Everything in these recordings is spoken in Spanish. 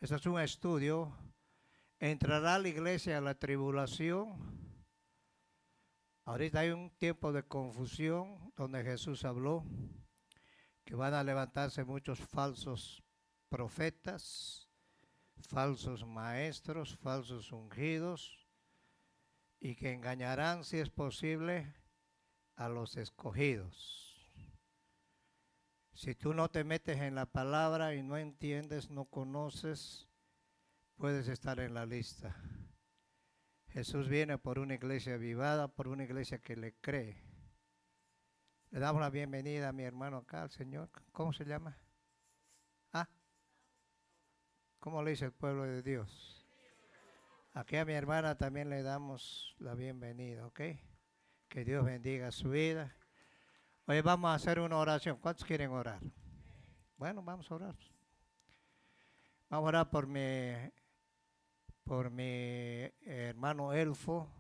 Este es un estudio. ¿Entrará la iglesia a la tribulación? Ahorita hay un tiempo de confusión donde Jesús habló que van a levantarse muchos falsos profetas, falsos maestros, falsos ungidos y que engañarán, si es posible, a los escogidos. Si tú no te metes en la palabra y no entiendes, no conoces, puedes estar en la lista. Jesús viene por una iglesia avivada, por una iglesia que le cree. Le damos la bienvenida a mi hermano acá, al Señor. ¿Cómo se llama? ¿Ah? ¿Cómo le dice el pueblo de Dios? Aquí a mi hermana también le damos la bienvenida, ¿ok? Que Dios bendiga su vida. Hoy vamos a hacer una oración. ¿Cuántos quieren orar? Bueno, vamos a orar. Vamos a orar por mi hermano Elfo.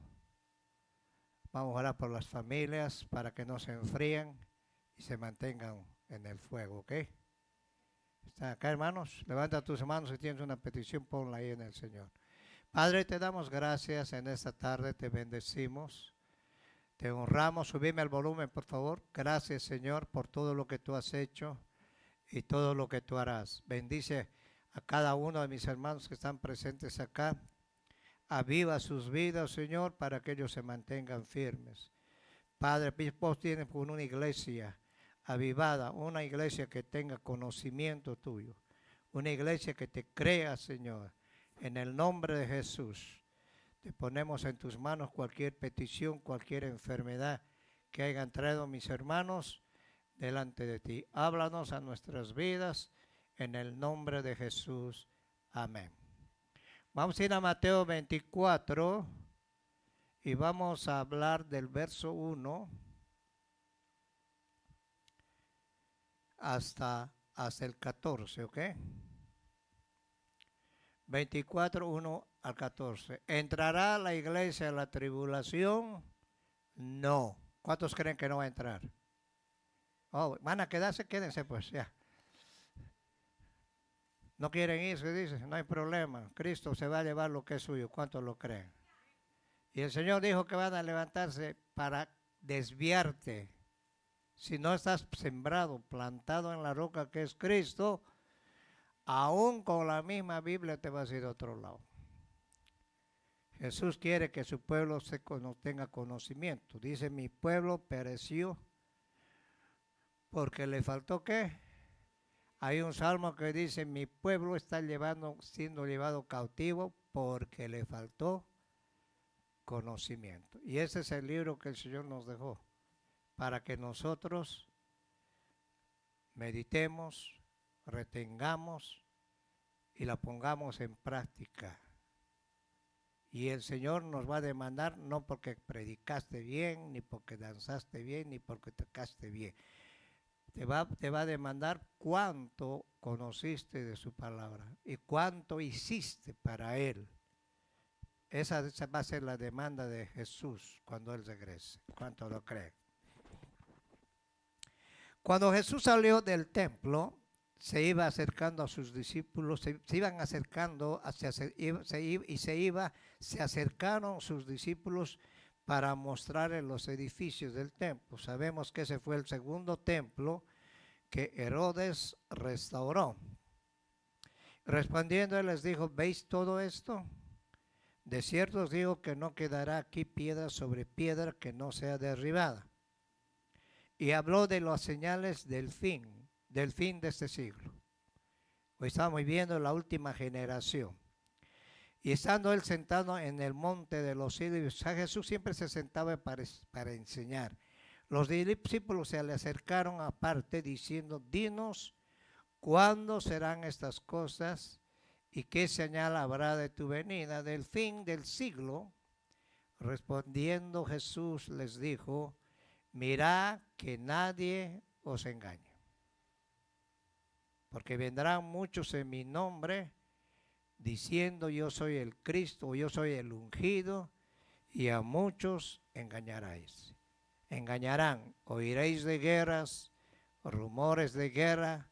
Vamos a orar por las familias para que no se enfríen y se mantengan en el fuego, ¿ok? ¿Están acá, hermanos? Levanta tus manos si tienes una petición, ponla ahí en el Señor. Padre, te damos gracias en esta tarde, te bendecimos, te honramos. Subime el volumen, por favor. Gracias, Señor, por todo lo que tú has hecho y todo lo que tú harás. Bendice a cada uno de mis hermanos que están presentes acá. Aviva sus vidas, Señor, para que ellos se mantengan firmes. Padre, vos tienes una iglesia avivada, una iglesia que tenga conocimiento tuyo, una iglesia que te crea, Señor. En el nombre de Jesús, te ponemos en tus manos cualquier petición, cualquier enfermedad que hayan traído mis hermanos delante de ti. Háblanos a nuestras vidas en el nombre de Jesús. Amén. Vamos a ir a Mateo 24 y vamos a hablar del verso 1 hasta el 14, ¿ok? 24, 1 al 14. ¿Entrará la iglesia en la tribulación? No. ¿Cuántos creen que no va a entrar? Oh, van a quedarse, quédense pues ya. No quieren irse, dice, no hay problema. Cristo se va a llevar lo que es suyo. ¿Cuántos lo creen? Y el Señor dijo que van a levantarse para desviarte. Si no estás sembrado, plantado en la roca que es Cristo, aún con la misma Biblia te vas a ir a otro lado. Jesús quiere que su pueblo tenga conocimiento. Dice, mi pueblo pereció porque le faltó ¿qué? Hay un salmo que dice, mi pueblo está siendo llevado cautivo porque le faltó conocimiento. Y ese es el libro que el Señor nos dejó para que nosotros meditemos, retengamos y la pongamos en práctica. Y el Señor nos va a demandar no porque predicaste bien, ni porque danzaste bien, ni porque tocaste bien. Te va a demandar cuánto conociste de su palabra y cuánto hiciste para Él. Esa va a ser la demanda de Jesús cuando Él regrese. ¿Cuánto lo creen? Cuando Jesús salió del templo, se iba acercando a sus discípulos, se iban acercando, se acercaron sus discípulos para mostrarles los edificios del templo. Sabemos que ese fue el segundo templo que Herodes restauró. Respondiendo él les dijo, ¿veis todo esto? De cierto os digo que no quedará aquí piedra sobre piedra que no sea derribada. Y habló de las señales del fin de este siglo. Hoy estamos viviendo la última generación. Y estando él sentado en el monte de los olivos, Jesús siempre se sentaba para enseñar. Los discípulos se le acercaron aparte diciendo, dinos, ¿cuándo serán estas cosas? ¿Y qué señal habrá de tu venida, del fin del siglo? Respondiendo Jesús les dijo, mirad que nadie os engañe. Porque vendrán muchos en mi nombre diciendo yo soy el Cristo, yo soy el ungido, y a muchos engañaréis. Engañarán, oiréis de guerras, rumores de guerra,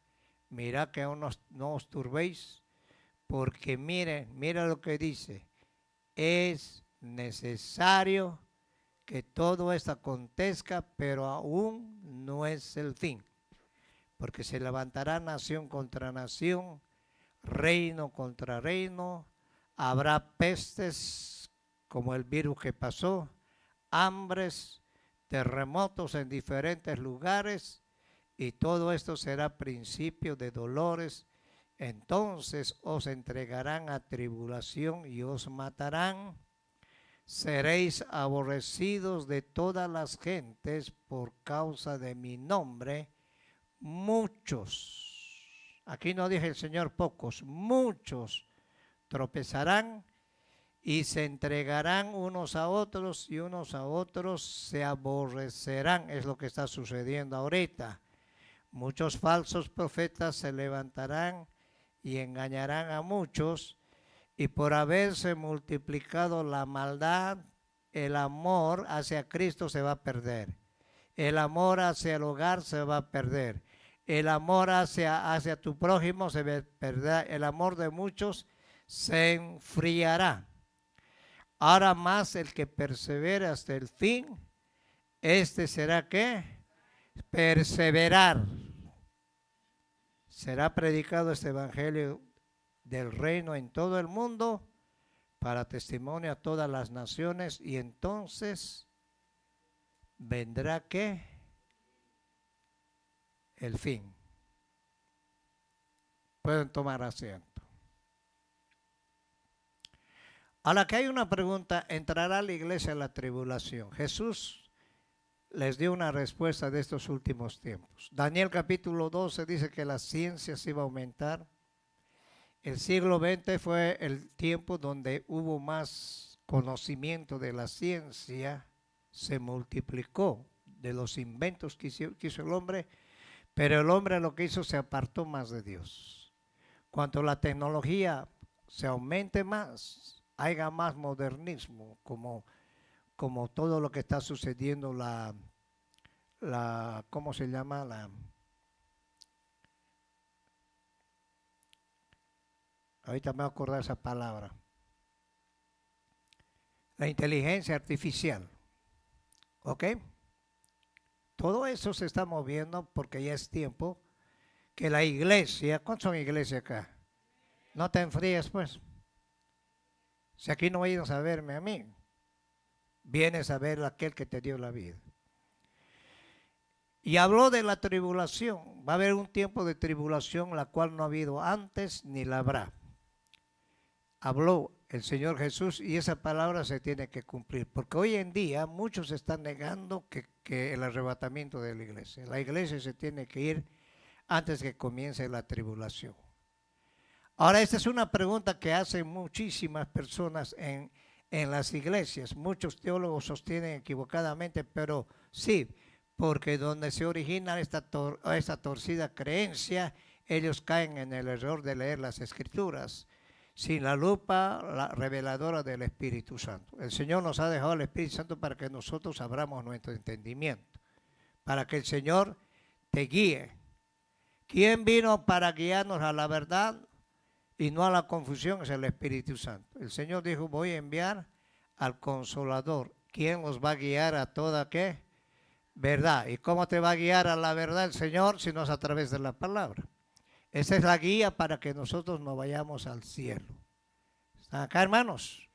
mirad que no os turbéis, porque mira lo que dice, es necesario que todo esto acontezca, pero aún no es el fin, porque se levantará nación contra nación, reino contra reino, habrá pestes como el virus que pasó, hambres, terremotos en diferentes lugares, y todo esto será principio de dolores. Entonces os entregarán a tribulación y os matarán. Seréis aborrecidos de todas las gentes por causa de mi nombre. Muchos, aquí no dije el Señor pocos, muchos tropezarán y se entregarán unos a otros y unos a otros se aborrecerán. Es lo que está sucediendo ahorita. Muchos falsos profetas se levantarán y engañarán a muchos, y por haberse multiplicado la maldad, el amor hacia Cristo se va a perder. El amor hacia el hogar se va a perder. El amor hacia tu prójimo se va a perder. El amor de muchos se enfriará. Ahora más el que persevera hasta el fin, este será ¿qué? Perseverar. Será predicado este evangelio del reino en todo el mundo para testimonio a todas las naciones, y entonces vendrá ¿qué? El fin. Pueden tomar asiento. Ahora que hay una pregunta, ¿entrará la iglesia en la tribulación? Jesús les dio una respuesta de estos últimos tiempos. Daniel capítulo 12 dice que la ciencia se iba a aumentar. El siglo XX fue el tiempo donde hubo más conocimiento de la ciencia, se multiplicó de los inventos que hizo el hombre, pero el hombre lo que hizo se apartó más de Dios. Cuanto la tecnología se aumente más, haya más modernismo, como todo lo que está sucediendo, ¿cómo se llama? Ahorita me voy a acordar esa palabra. La inteligencia artificial. ¿Ok? Todo eso se está moviendo porque ya es tiempo que la iglesia, ¿cuántos son iglesias acá? No te enfríes pues. Si aquí no vienes a verme a mí, vienes a ver a aquel que te dio la vida. Y habló de la tribulación. Va a haber un tiempo de tribulación la cual no ha habido antes ni la habrá. Habló el Señor Jesús y esa palabra se tiene que cumplir. Porque hoy en día muchos están negando que el arrebatamiento de la iglesia. La iglesia se tiene que ir antes que comience la tribulación. Ahora, esta es una pregunta que hacen muchísimas personas en las iglesias. Muchos teólogos sostienen equivocadamente, pero sí, porque donde se origina esta torcida creencia, ellos caen en el error de leer las Escrituras sin la lupa reveladora del Espíritu Santo. El Señor nos ha dejado el Espíritu Santo para que nosotros abramos nuestro entendimiento, para que el Señor te guíe. ¿Quién vino para guiarnos a la verdad y no a la confusión? Es el Espíritu Santo. El Señor dijo, voy a enviar al Consolador. ¿Quién nos va a guiar a toda qué? Verdad. ¿Y cómo te va a guiar a la verdad el Señor si no es a través de la palabra? Esa es la guía para que nosotros nos vayamos al cielo. ¿Están acá, hermanos?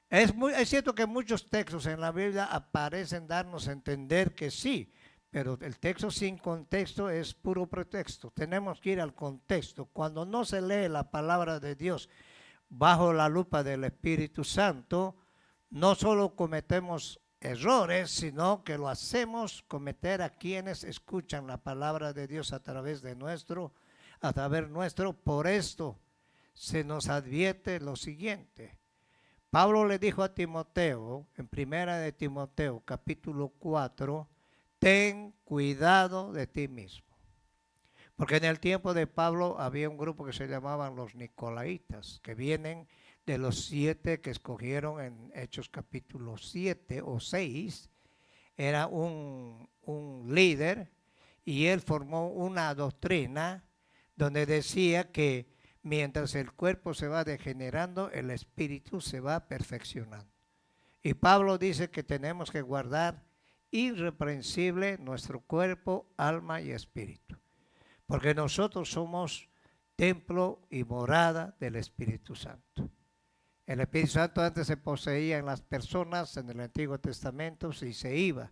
Es cierto que muchos textos en la Biblia aparecen darnos a entender que sí, pero el texto sin contexto es puro pretexto. Tenemos que ir al contexto. Cuando no se lee la palabra de Dios bajo la lupa del Espíritu Santo, no solo cometemos errores, sino que lo hacemos cometer a quienes escuchan la palabra de Dios a través nuestro. Por esto se nos advierte lo siguiente. Pablo le dijo a Timoteo, en primera de Timoteo, capítulo 4, ten cuidado de ti mismo. Porque en el tiempo de Pablo había un grupo que se llamaban los Nicolaitas, que vienen de los 7 que escogieron en Hechos capítulo 7 o 6, era un líder y él formó una doctrina donde decía que mientras el cuerpo se va degenerando, el espíritu se va perfeccionando. Y Pablo dice que tenemos que guardar irreprensible nuestro cuerpo, alma y espíritu, porque nosotros somos templo y morada del Espíritu Santo. El Espíritu Santo antes se poseía en las personas en el Antiguo Testamento y se iba.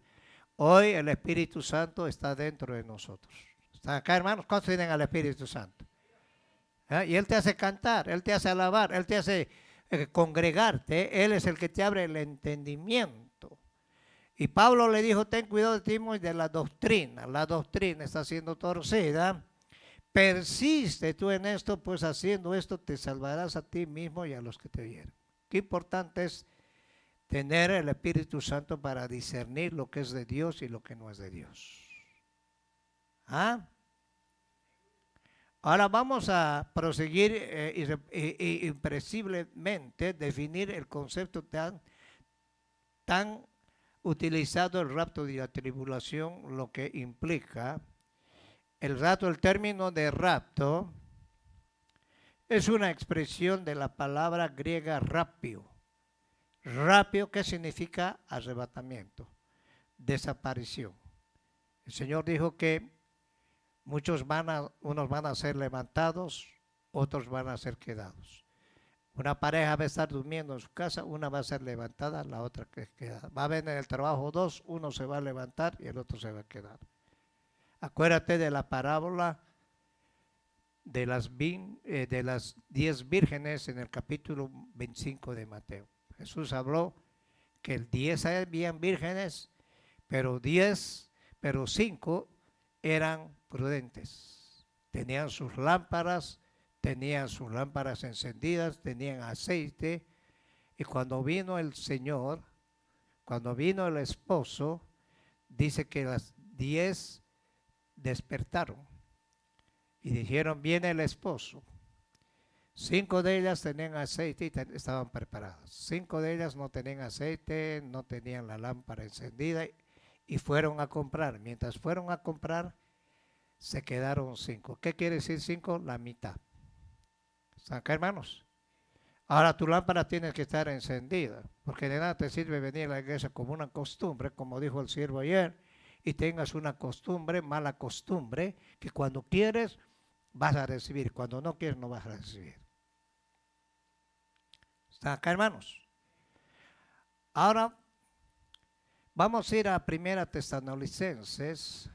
Hoy el Espíritu Santo está dentro de nosotros. ¿Están acá, hermanos? ¿Cuántos tienen al Espíritu Santo? Y Él te hace cantar, Él te hace alabar, Él te hace congregarte. Él es el que te abre el entendimiento. Y Pablo le dijo, ten cuidado de ti y de la doctrina. La doctrina está siendo torcida. Persiste tú en esto, pues haciendo esto te salvarás a ti mismo y a los que te oyeron. Qué importante es tener el Espíritu Santo para discernir lo que es de Dios y lo que no es de Dios. ¿Ah? Ahora vamos a proseguir imprescindiblemente definir el concepto tan utilizado, el rapto de la tribulación, lo que implica. El término de rapto es una expresión de la palabra griega rapio. Rapio, ¿qué significa? Arrebatamiento, desaparición. El Señor dijo que unos van a ser levantados, otros van a ser quedados. Una pareja va a estar durmiendo en su casa, una va a ser levantada, la otra que queda. Va a haber en el trabajo dos, uno se va a levantar y el otro se va a quedar. Acuérdate de la parábola de las 10 vírgenes en el capítulo 25 de Mateo. Jesús habló que 10 habían vírgenes, pero 5 eran prudentes. Tenían sus lámparas encendidas, tenían aceite, y cuando vino el Señor, cuando vino el esposo, dice que las 10 despertaron y dijeron, viene el esposo. 5 de ellas tenían aceite y estaban preparadas. 5 de ellas no tenían aceite, no tenían la lámpara encendida y fueron a comprar. Mientras fueron a comprar, se quedaron 5. ¿Qué quiere decir 5? La mitad. ¿Están acá, hermanos? Ahora tu lámpara tiene que estar encendida, porque de nada te sirve venir a la iglesia como una costumbre, como dijo el siervo ayer, y tengas una costumbre, mala costumbre, que cuando quieres vas a recibir, cuando no quieres no vas a recibir. ¿Están acá, hermanos? Ahora vamos a ir a 1 Tesalonicenses.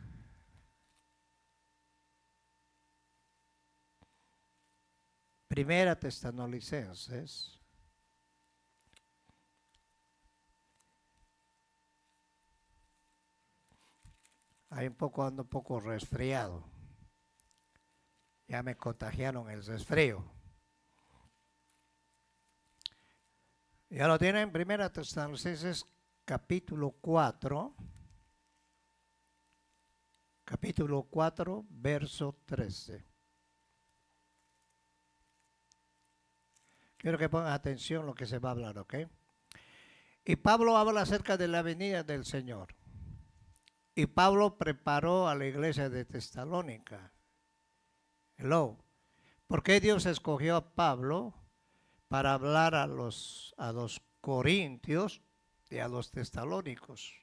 Primera Tesalonicenses. Ando un poco resfriado. Ya me contagiaron el resfrío. Ya lo tienen, 1 Tesalonicenses capítulo 4. Capítulo 4, verso 13. Quiero que pongan atención a lo que se va a hablar, ¿ok? Y Pablo habla acerca de la venida del Señor. Y Pablo preparó a la iglesia de Tesalónica. Hello. ¿Por qué Dios escogió a Pablo para hablar a los corintios y a los tesalónicos?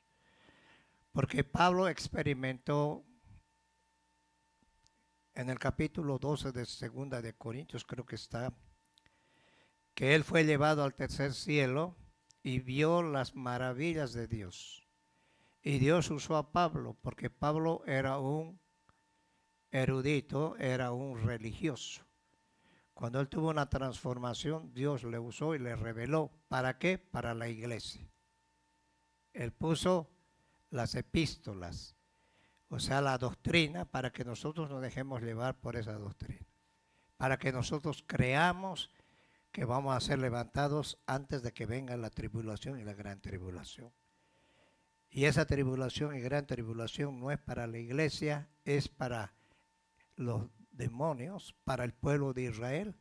Porque Pablo experimentó en el capítulo 12 de 2 de Corintios, creo que está, que él fue llevado al tercer cielo y vio las maravillas de Dios. Y Dios usó a Pablo porque Pablo era un erudito, era un religioso. Cuando él tuvo una transformación, Dios le usó y le reveló. ¿Para qué? Para la iglesia. Él puso las epístolas, o sea, la doctrina, para que nosotros nos dejemos llevar por esa doctrina. Para que nosotros creamos que vamos a ser levantados antes de que venga la tribulación y la gran tribulación. Y esa tribulación y gran tribulación no es para la iglesia, es para los demonios, para el pueblo de Israel,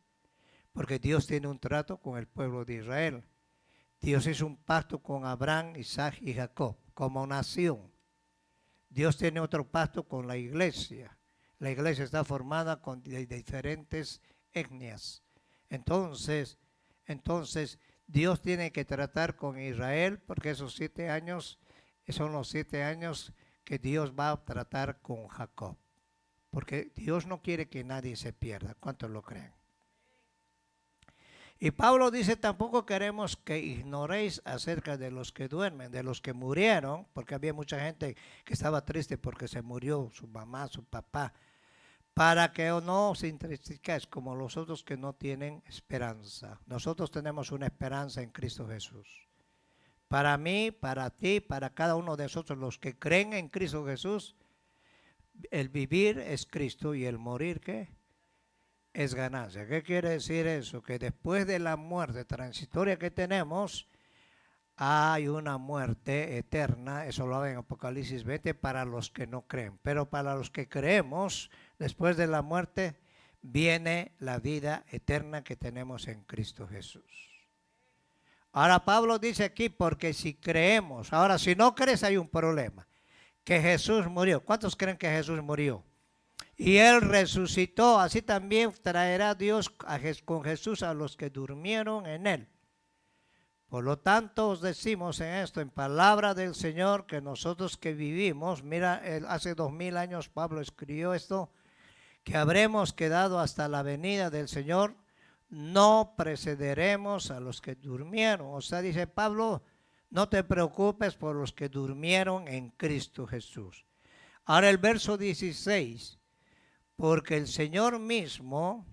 porque Dios tiene un trato con el pueblo de Israel. Dios hizo un pacto con Abraham, Isaac y Jacob como nación. Dios tiene otro pacto con la iglesia. La iglesia está formada de diferentes etnias. Entonces, Dios tiene que tratar con Israel porque esos 7 años son los 7 años que Dios va a tratar con Jacob. Porque Dios no quiere que nadie se pierda. ¿Cuántos lo creen? Y Pablo dice, tampoco queremos que ignoréis acerca de los que duermen, de los que murieron, porque había mucha gente que estaba triste porque se murió su mamá, su papá, para que no os entristezcáis como los otros que no tienen esperanza. Nosotros tenemos una esperanza en Cristo Jesús. Para mí, para ti, para cada uno de nosotros, los que creen en Cristo Jesús, el vivir es Cristo y el morir, ¿qué? Es ganancia. ¿Qué quiere decir eso? Que después de la muerte transitoria que tenemos, hay una muerte eterna, eso lo habla en Apocalipsis 20, para los que no creen. Pero para los que creemos, después de la muerte, viene la vida eterna que tenemos en Cristo Jesús. Ahora Pablo dice aquí, porque si creemos, ahora si no crees hay un problema, que Jesús murió. ¿Cuántos creen que Jesús murió? Y Él resucitó, así también traerá Dios con Jesús a los que durmieron en Él. Por lo tanto, os decimos en esto, en palabra del Señor, que nosotros que vivimos, mira, hace 2000 años Pablo escribió esto, que habremos quedado hasta la venida del Señor, no precederemos a los que durmieron. O sea, dice Pablo, no te preocupes por los que durmieron en Cristo Jesús. Ahora el verso 16. Porque el Señor mismo,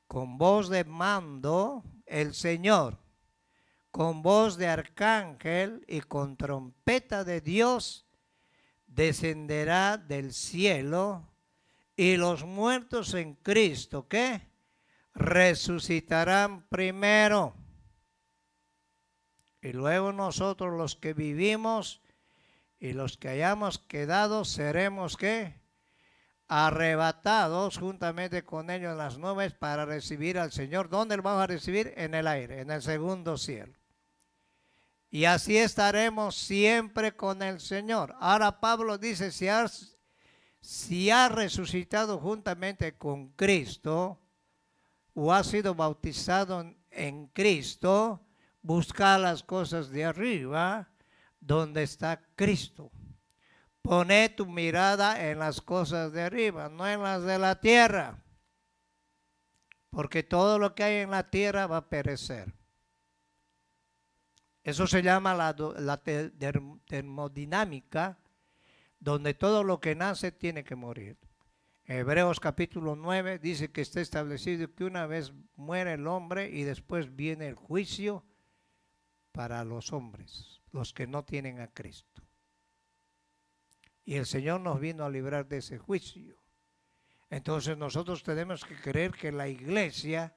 con voz de mando, el Señor, con voz de arcángel y con trompeta de Dios, descenderá del cielo y los muertos en Cristo, ¿qué? Resucitarán primero. Y luego nosotros los que vivimos y los que hayamos quedado seremos, ¿qué? Arrebatados juntamente con ellos en las nubes para recibir al Señor. ¿Dónde lo vamos a recibir? En el aire, en el segundo cielo. Y así estaremos siempre con el Señor. Ahora Pablo dice, si has resucitado juntamente con Cristo o has sido bautizado en Cristo, busca las cosas de arriba donde está Cristo. Poné tu mirada en las cosas de arriba, no en las de la tierra. Porque todo lo que hay en la tierra va a perecer. Eso se llama la termodinámica, donde todo lo que nace tiene que morir. Hebreos capítulo 9 dice que está establecido que una vez muere el hombre y después viene el juicio para los hombres, los que no tienen a Cristo. Y el Señor nos vino a librar de ese juicio. Entonces nosotros tenemos que creer que la iglesia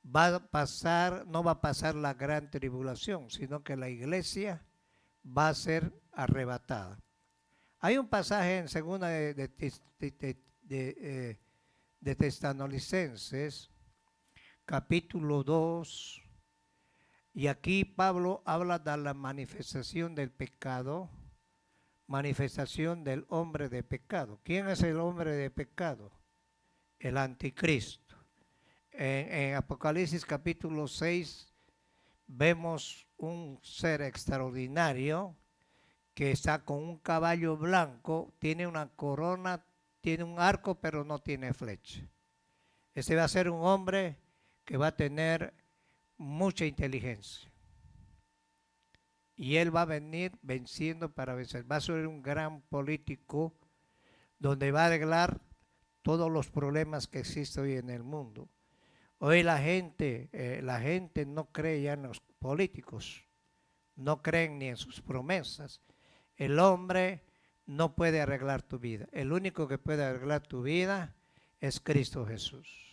va a pasar, no va a pasar la gran tribulación, sino que la iglesia va a ser arrebatada. Hay un pasaje en segunda de Tesalonicenses, capítulo 2, y aquí Pablo habla de la manifestación del pecado, manifestación del hombre de pecado. ¿Quién es el hombre de pecado? El anticristo. En Apocalipsis capítulo 6 vemos un ser extraordinario que está con un caballo blanco, tiene una corona, tiene un arco, pero no tiene flecha. Ese va a ser un hombre que va a tener mucha inteligencia. Y él va a venir venciendo para vencer. Va a ser un gran político donde va a arreglar todos los problemas que existen hoy en el mundo. Hoy la gente no cree ya en los políticos, no creen ni en sus promesas. El hombre no puede arreglar tu vida. El único que puede arreglar tu vida es Cristo Jesús.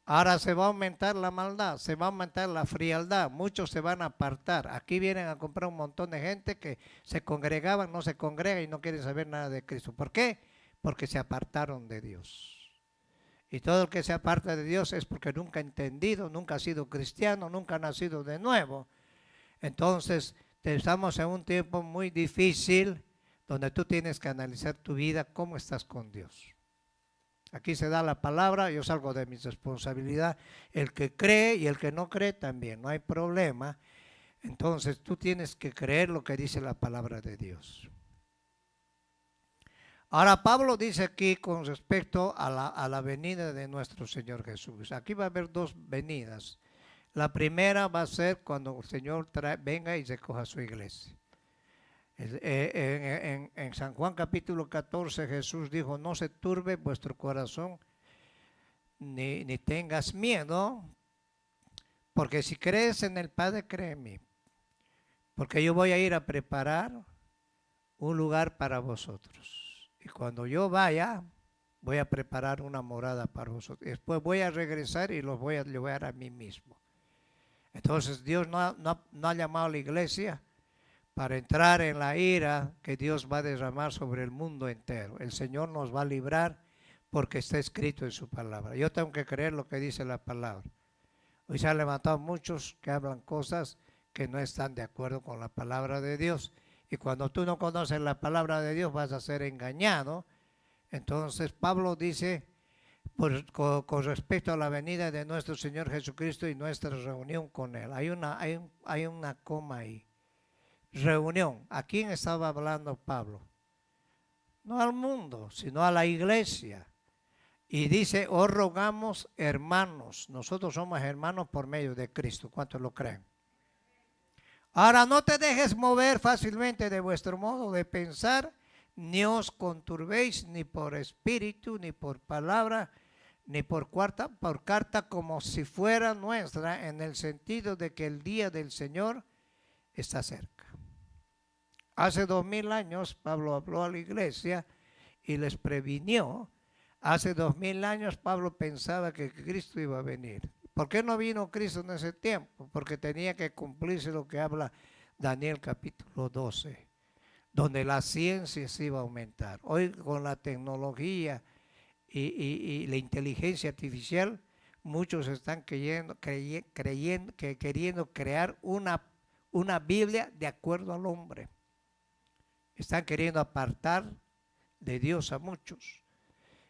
Ahora se va a aumentar la maldad, se va a aumentar la frialdad, muchos se van a apartar. Aquí vienen a comprar un montón de gente que se congregaban, no se congregan y no quieren saber nada de Cristo. ¿Por qué? Porque se apartaron de Dios. Y todo el que se aparta de Dios es porque nunca ha entendido, nunca ha sido cristiano, nunca ha nacido de nuevo. Entonces, estamos en un tiempo muy difícil donde tú tienes que analizar tu vida, cómo estás con Dios. Aquí se da la palabra, yo salgo de mi responsabilidad. El que cree y el que no cree también, no hay problema. Entonces tú tienes que creer lo que dice la palabra de Dios. Ahora Pablo dice aquí con respecto a la venida de nuestro Señor Jesús. Aquí va a haber dos venidas. La primera va a ser cuando el Señor venga y recoja su iglesia. En San Juan capítulo 14 Jesús dijo, no se turbe vuestro corazón, ni tengas miedo, porque si crees en el Padre, cree en mí. Porque yo voy a ir a preparar un lugar para vosotros. Y cuando yo vaya, voy a preparar una morada para vosotros. Después voy a regresar y los voy a llevar a mí mismo. Entonces Dios no ha llamado a la iglesia para entrar en la ira que Dios va a derramar sobre el mundo entero. El Señor nos va a librar porque está escrito en su palabra. Yo tengo que creer lo que dice la palabra. Hoy se han levantado muchos que hablan cosas que no están de acuerdo con la palabra de Dios. Y cuando tú no conoces la palabra de Dios vas a ser engañado. Entonces Pablo dice, con respecto a la venida de nuestro Señor Jesucristo y nuestra reunión con Él. Hay una coma ahí. Reunión. ¿A quién estaba hablando Pablo? No al mundo, sino a la iglesia. Y dice, os rogamos hermanos. Nosotros somos hermanos por medio de Cristo. ¿Cuántos lo creen? Ahora no te dejes mover fácilmente de vuestro modo de pensar, ni os conturbéis ni por espíritu, ni por palabra, ni por carta como si fuera nuestra, en el sentido de que el día del Señor está cerca. Hace 2000 años Pablo habló a la iglesia y les previnió. Hace 2000 años Pablo pensaba que Cristo iba a venir. ¿Por qué no vino Cristo en ese tiempo? Porque tenía que cumplirse lo que habla Daniel capítulo 12, donde la ciencia se iba a aumentar. Hoy con la tecnología y la inteligencia artificial, muchos están queriendo crear una Biblia de acuerdo al hombre. Están queriendo apartar de Dios a muchos.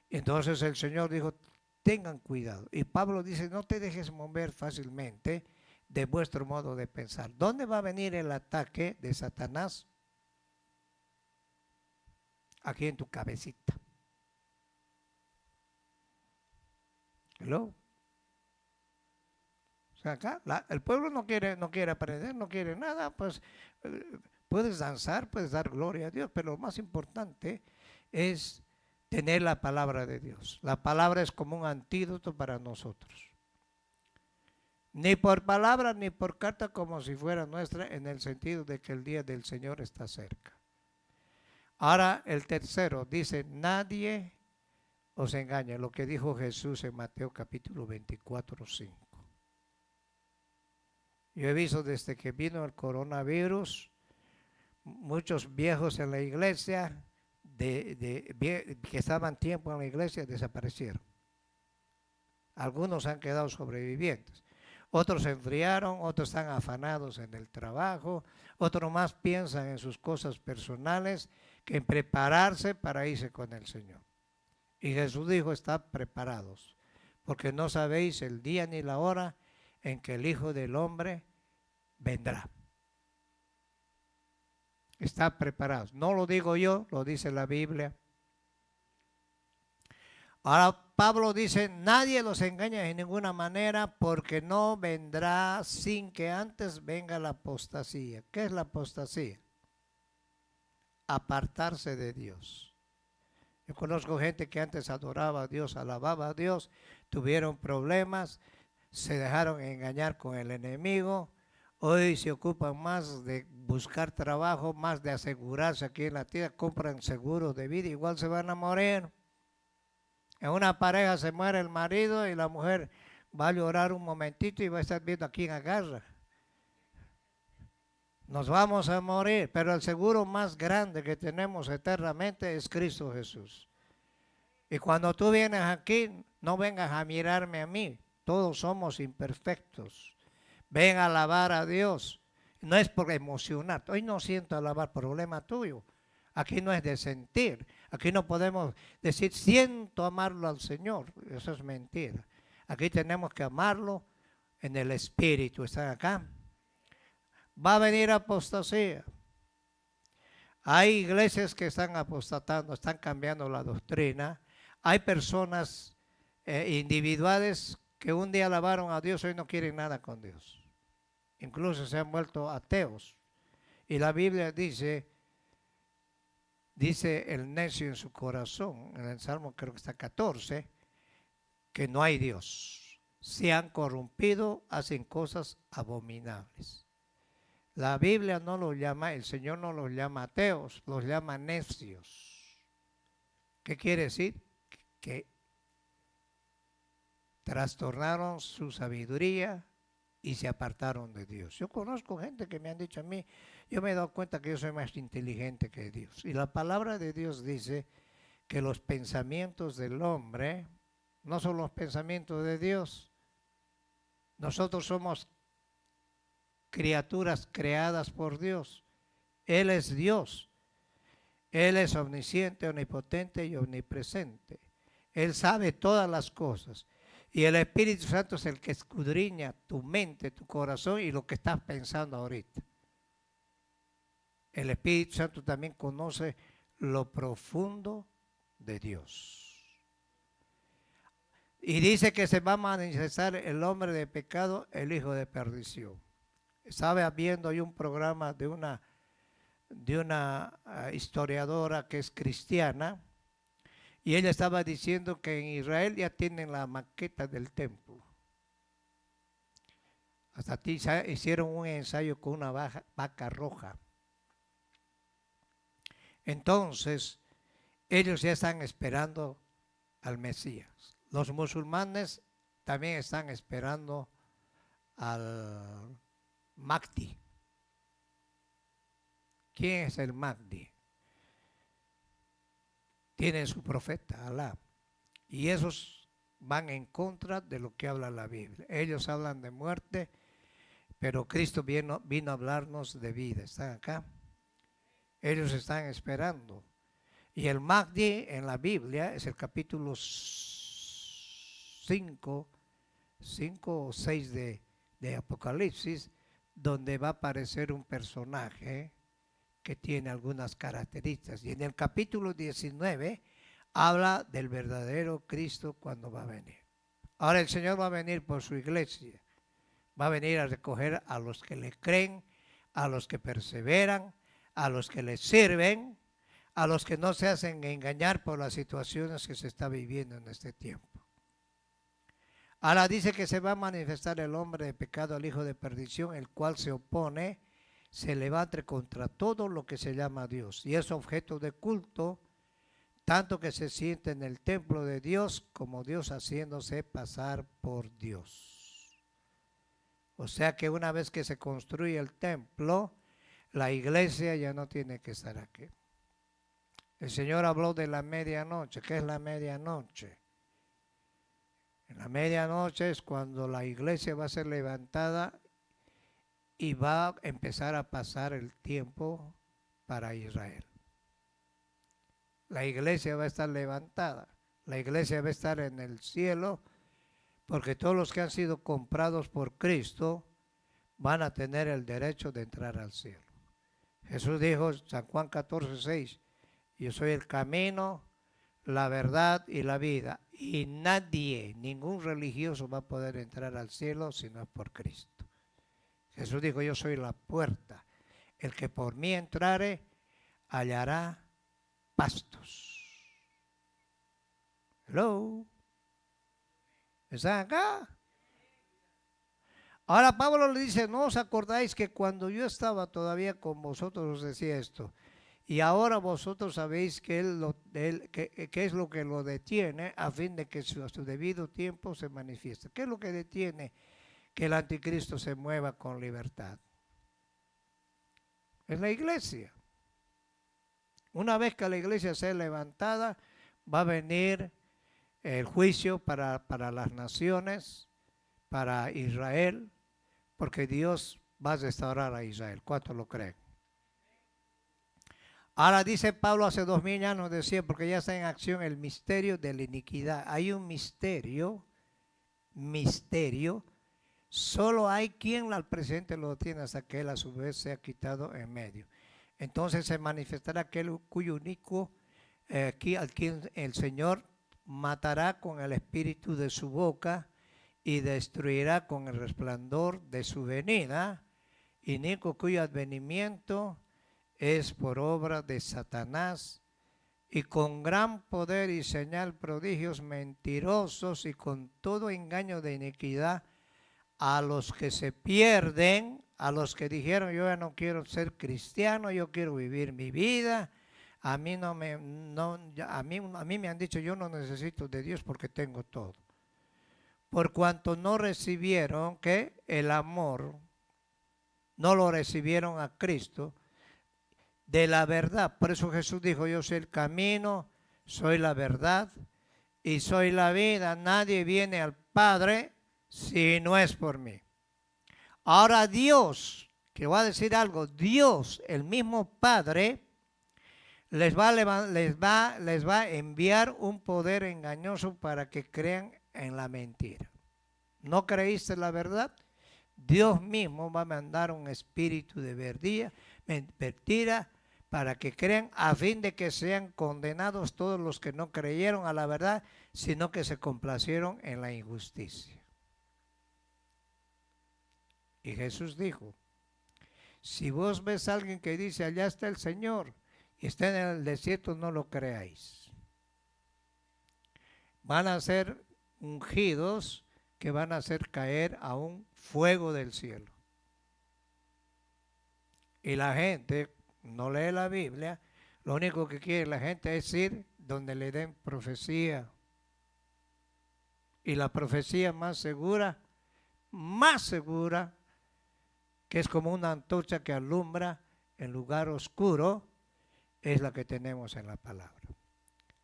Entonces el Señor dijo, tengan cuidado. Y Pablo dice, no te dejes mover fácilmente de vuestro modo de pensar. ¿Dónde va a venir el ataque de Satanás? Aquí en tu cabecita. ¿Hello? O sea, acá el pueblo no quiere aprender, no quiere nada, pues puedes danzar, puedes dar gloria a Dios, pero lo más importante es tener la palabra de Dios. La palabra es como un antídoto para nosotros. Ni por palabra ni por carta como si fuera nuestra, en el sentido de que el día del Señor está cerca. Ahora el tercero dice, nadie os engañe, lo que dijo Jesús en Mateo capítulo 24, 5. Yo he visto desde que vino el coronavirus, muchos viejos en la iglesia, que estaban tiempo en la iglesia, desaparecieron. Algunos han quedado sobrevivientes. Otros se enfriaron, otros están afanados en el trabajo, otros más piensan en sus cosas personales que en prepararse para irse con el Señor. Y Jesús dijo, estad preparados, porque no sabéis el día ni la hora en que el Hijo del Hombre vendrá. Estad preparados. No lo digo yo, lo dice la Biblia. Ahora Pablo dice, nadie los engaña de ninguna manera, porque no vendrá sin que antes venga la apostasía. ¿Qué es la apostasía? Apartarse de Dios. Yo conozco gente que antes adoraba a Dios, alababa a Dios, tuvieron problemas, se dejaron engañar con el enemigo. Hoy se ocupan más de buscar trabajo, más de asegurarse aquí en la tierra, compran seguros de vida, igual se van a morir. En una pareja se muere el marido y la mujer va a llorar un momentito y va a estar viendo a quién agarra. Nos vamos a morir, pero el seguro más grande que tenemos eternamente es Cristo Jesús. Y cuando tú vienes aquí, no vengas a mirarme a mí, todos somos imperfectos. Ven a alabar a Dios. No es por emocionar. Hoy no siento alabar, problema tuyo. Aquí no es de sentir. Aquí no podemos decir siento amarlo al Señor. Eso es mentira. Aquí tenemos que amarlo en el Espíritu. ¿Están acá? Va a venir apostasía. Hay iglesias que están apostatando, están cambiando la doctrina. Hay personas individuales que un día alabaron a Dios y hoy no quieren nada con Dios. Incluso se han vuelto ateos. Y la Biblia dice el necio en su corazón, en el Salmo creo que está 14, que no hay Dios. Se han corrompido, hacen cosas abominables. La Biblia no los llama, el Señor no los llama ateos, los llama necios. ¿Qué quiere decir? Que trastornaron su sabiduría y se apartaron de Dios. Yo conozco gente que me han dicho a mí, yo me he dado cuenta que yo soy más inteligente que Dios. Y la palabra de Dios dice que los pensamientos del hombre no son los pensamientos de Dios. Nosotros somos criaturas creadas por Dios. Él es Dios. Él es omnisciente, omnipotente y omnipresente. Él sabe todas las cosas. Y el Espíritu Santo es el que escudriña tu mente, tu corazón y lo que estás pensando ahorita. El Espíritu Santo también conoce lo profundo de Dios. Y dice que se va a manifestar el hombre de pecado, el hijo de perdición. Estaba viendo ahí un programa de una historiadora que es cristiana, y ella estaba diciendo que en Israel ya tienen la maqueta del templo. Hasta aquí hicieron un ensayo con una vaca roja. Entonces, ellos ya están esperando al Mesías. Los musulmanes también están esperando al Mahdi. ¿Quién es el Mahdi? Tienen su profeta, Alá. Y esos van en contra de lo que habla la Biblia. Ellos hablan de muerte, pero Cristo vino a hablarnos de vida. ¿Están acá? Ellos están esperando. Y el Mahdi en la Biblia es el capítulo 5 o 6 de Apocalipsis, donde va a aparecer un personaje que tiene algunas características. Y en el capítulo 19 habla del verdadero Cristo cuando va a venir. Ahora el Señor va a venir por su iglesia. Va a venir a recoger a los que le creen, a los que perseveran, a los que le sirven, a los que no se hacen engañar por las situaciones que se está viviendo en este tiempo. Ahora dice que se va a manifestar el hombre de pecado, el hijo de perdición, el cual se opone, se levanta contra todo lo que se llama Dios y es objeto de culto, tanto que se siente en el templo de Dios como Dios haciéndose pasar por Dios. O sea que una vez que se construye el templo, la iglesia ya no tiene que estar aquí. El Señor habló de la medianoche. ¿Qué es la medianoche? En la medianoche es cuando la iglesia va a ser levantada y va a empezar a pasar el tiempo para Israel. La iglesia va a estar levantada. La iglesia va a estar en el cielo porque todos los que han sido comprados por Cristo van a tener el derecho de entrar al cielo. Jesús dijo, San Juan 14:6, yo soy el camino, la verdad y la vida. Y nadie, ningún religioso va a poder entrar al cielo si no es por Cristo. Jesús dijo, yo soy la puerta. El que por mí entrare, hallará pastos. Hello. ¿Están acá? Ahora Pablo le dice, ¿no os acordáis que cuando yo estaba todavía con vosotros os decía esto? Y ahora vosotros sabéis que es lo que lo detiene a fin de que a su debido tiempo se manifieste. ¿Qué es lo que detiene que el anticristo se mueva con libertad? Es la iglesia. Una vez que la iglesia sea levantada, va a venir el juicio para las naciones, para Israel, porque Dios va a restaurar a Israel. ¿Cuántos lo creen? Ahora dice Pablo hace 2000 años, decía, porque ya está en acción el misterio de la iniquidad. Hay un misterio, solo hay quien al presente lo tiene hasta que él a su vez sea quitado en medio. Entonces se manifestará aquel cuyo único, a quien el Señor matará con el espíritu de su boca y destruirá con el resplandor de su venida, inicuo cuyo advenimiento es por obra de Satanás, y con gran poder y señal prodigios mentirosos y con todo engaño de iniquidad a los que se pierden, a los que dijeron yo ya no quiero ser cristiano, yo quiero vivir mi vida. A mí a mí me han dicho yo no necesito de Dios porque tengo todo. Por cuanto no recibieron que el amor, no lo recibieron a Cristo de la verdad. Por eso Jesús dijo, yo soy el camino, soy la verdad y soy la vida. Nadie viene al Padre si no es por mí. Ahora Dios, que va a decir algo, Dios, el mismo Padre, les va a enviar un poder engañoso para que crean en la mentira. ¿No creíste la verdad? Dios mismo va a mandar un espíritu de mentira para que crean, a fin de que sean condenados todos los que no creyeron a la verdad, sino que se complacieron en la injusticia. Y Jesús dijo, si vos ves a alguien que dice, allá está el Señor, y está en el desierto, no lo creáis. Van a ser ungidos que van a hacer caer a un fuego del cielo. Y la gente no lee la Biblia, lo único que quiere la gente es ir donde le den profecía. Y la profecía más segura, que es como una antorcha que alumbra en lugar oscuro, es la que tenemos en la palabra.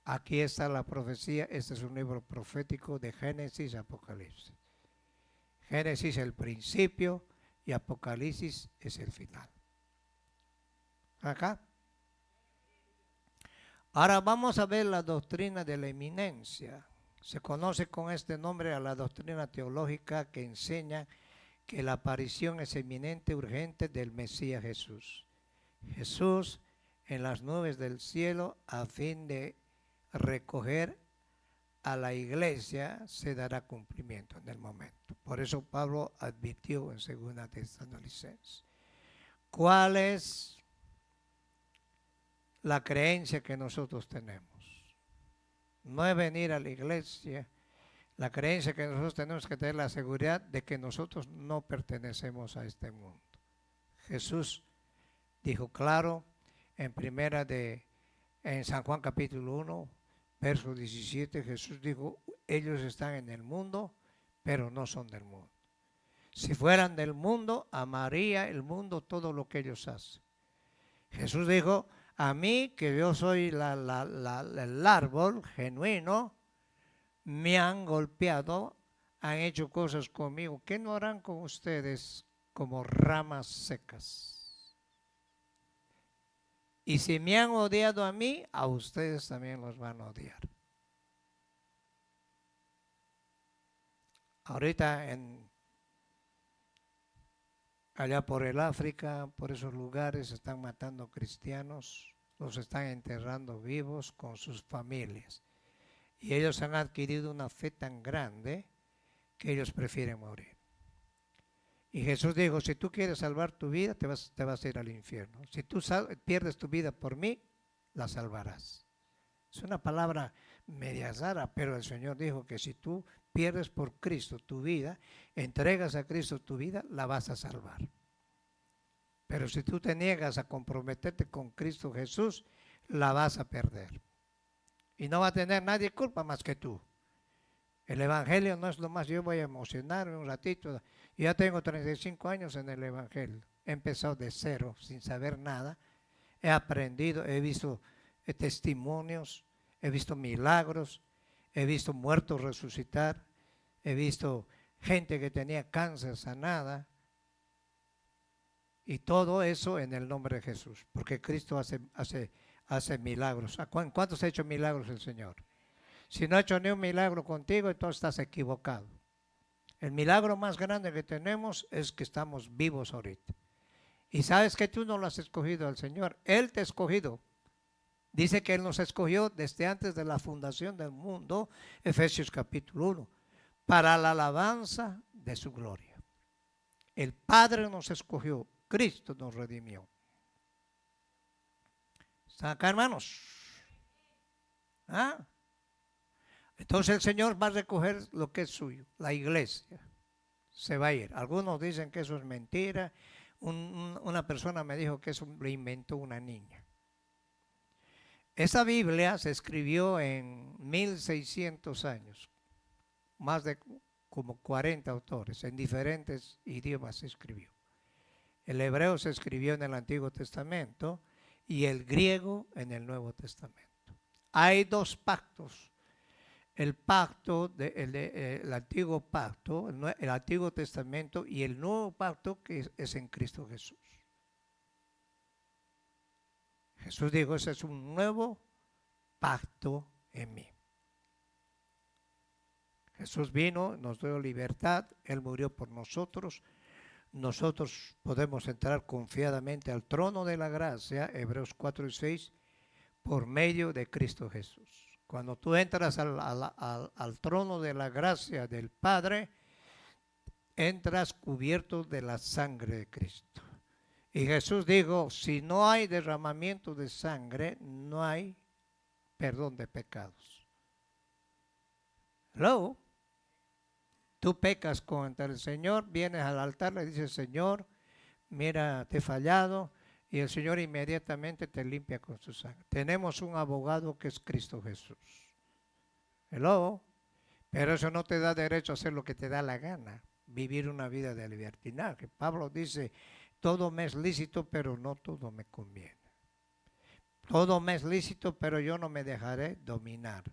Aquí está la profecía, este es un libro profético de Génesis y Apocalipsis. Génesis es el principio y Apocalipsis es el final. Acá. Ahora vamos a ver la doctrina de la eminencia. Se conoce con este nombre a la doctrina teológica que enseña que la aparición es eminente, urgente del Mesías Jesús. Jesús en las nubes del cielo a fin de recoger a la iglesia se dará cumplimiento en el momento. Por eso Pablo advirtió en 2 Tesalonicenses. ¿Cuál es la creencia que nosotros tenemos? No es venir a la iglesia. La creencia que nosotros tenemos que tener la seguridad de que nosotros no pertenecemos a este mundo. Jesús dijo claro en San Juan capítulo 1, verso 17, Jesús dijo, ellos están en el mundo, pero no son del mundo. Si fueran del mundo, amaría el mundo todo lo que ellos hacen. Jesús dijo, a mí que yo soy el árbol genuino, me han golpeado, han hecho cosas conmigo. ¿Qué no harán con ustedes como ramas secas? Y si me han odiado a mí, a ustedes también los van a odiar. Ahorita allá por el África, por esos lugares, están matando cristianos, los están enterrando vivos con sus familias. Y ellos han adquirido una fe tan grande que ellos prefieren morir. Y Jesús dijo, si tú quieres salvar tu vida, te vas a ir al infierno. Si tú pierdes tu vida por mí, la salvarás. Es una palabra media rara, pero el Señor dijo que si tú pierdes por Cristo tu vida, entregas a Cristo tu vida, la vas a salvar. Pero si tú te niegas a comprometerte con Cristo Jesús, la vas a perder. Y no va a tener nadie culpa más que tú. El Evangelio no es lo más, yo voy a emocionarme un ratito. Yo ya tengo 35 años en el Evangelio. He empezado de cero, sin saber nada. He aprendido, he visto testimonios, he visto milagros, he visto muertos resucitar, he visto gente que tenía cáncer sanada. Y todo eso en el nombre de Jesús. Porque Cristo hace hace milagros. ¿Cuántos ha hecho milagros el Señor? Si no ha hecho ni un milagro contigo, entonces estás equivocado. El milagro más grande que tenemos es que estamos vivos ahorita. Y sabes que tú no lo has escogido al Señor, Él te ha escogido. Dice que Él nos escogió desde antes de la fundación del mundo, Efesios capítulo 1, para la alabanza de su gloria. El Padre nos escogió, Cristo nos redimió. ¿Están acá, hermanos? ¿Ah? Entonces el Señor va a recoger lo que es suyo, la iglesia. Se va a ir. Algunos dicen que eso es mentira. Una persona me dijo que eso lo inventó una niña. Esa Biblia se escribió en 1600 años. Más de como 40 autores, en diferentes idiomas se escribió. El hebreo se escribió en el Antiguo Testamento y el griego en el Nuevo Testamento. Hay dos pactos. El pacto, el antiguo pacto, el Antiguo Testamento y el nuevo pacto que es en Cristo Jesús. Jesús dijo, ese es un nuevo pacto en mí. Jesús vino, nos dio libertad, Él murió por nosotros. Nosotros podemos entrar confiadamente al trono de la gracia, Hebreos 4 y 6, por medio de Cristo Jesús. Cuando tú entras al trono de la gracia del Padre, entras cubierto de la sangre de Cristo. Y Jesús dijo, si no hay derramamiento de sangre, no hay perdón de pecados. Luego, tú pecas contra el Señor, vienes al altar, le dices, Señor, mira, te he fallado, y el Señor inmediatamente te limpia con su sangre. Tenemos un abogado que es Cristo Jesús. Hello. Pero eso no te da derecho a hacer lo que te da la gana, vivir una vida de libertinaje. Pablo dice, todo me es lícito, pero no todo me conviene. Todo me es lícito, pero yo no me dejaré dominar.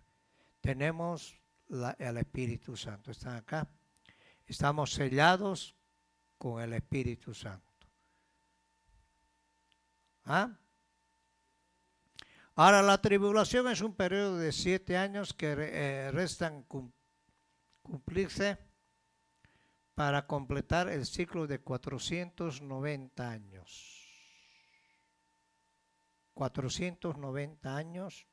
Tenemos el Espíritu Santo. ¿Están acá? Estamos sellados con el Espíritu Santo. ¿Ah? Ahora, la tribulación es un periodo de 7 años que restan cumplirse para completar el ciclo de 490 años. 490 años.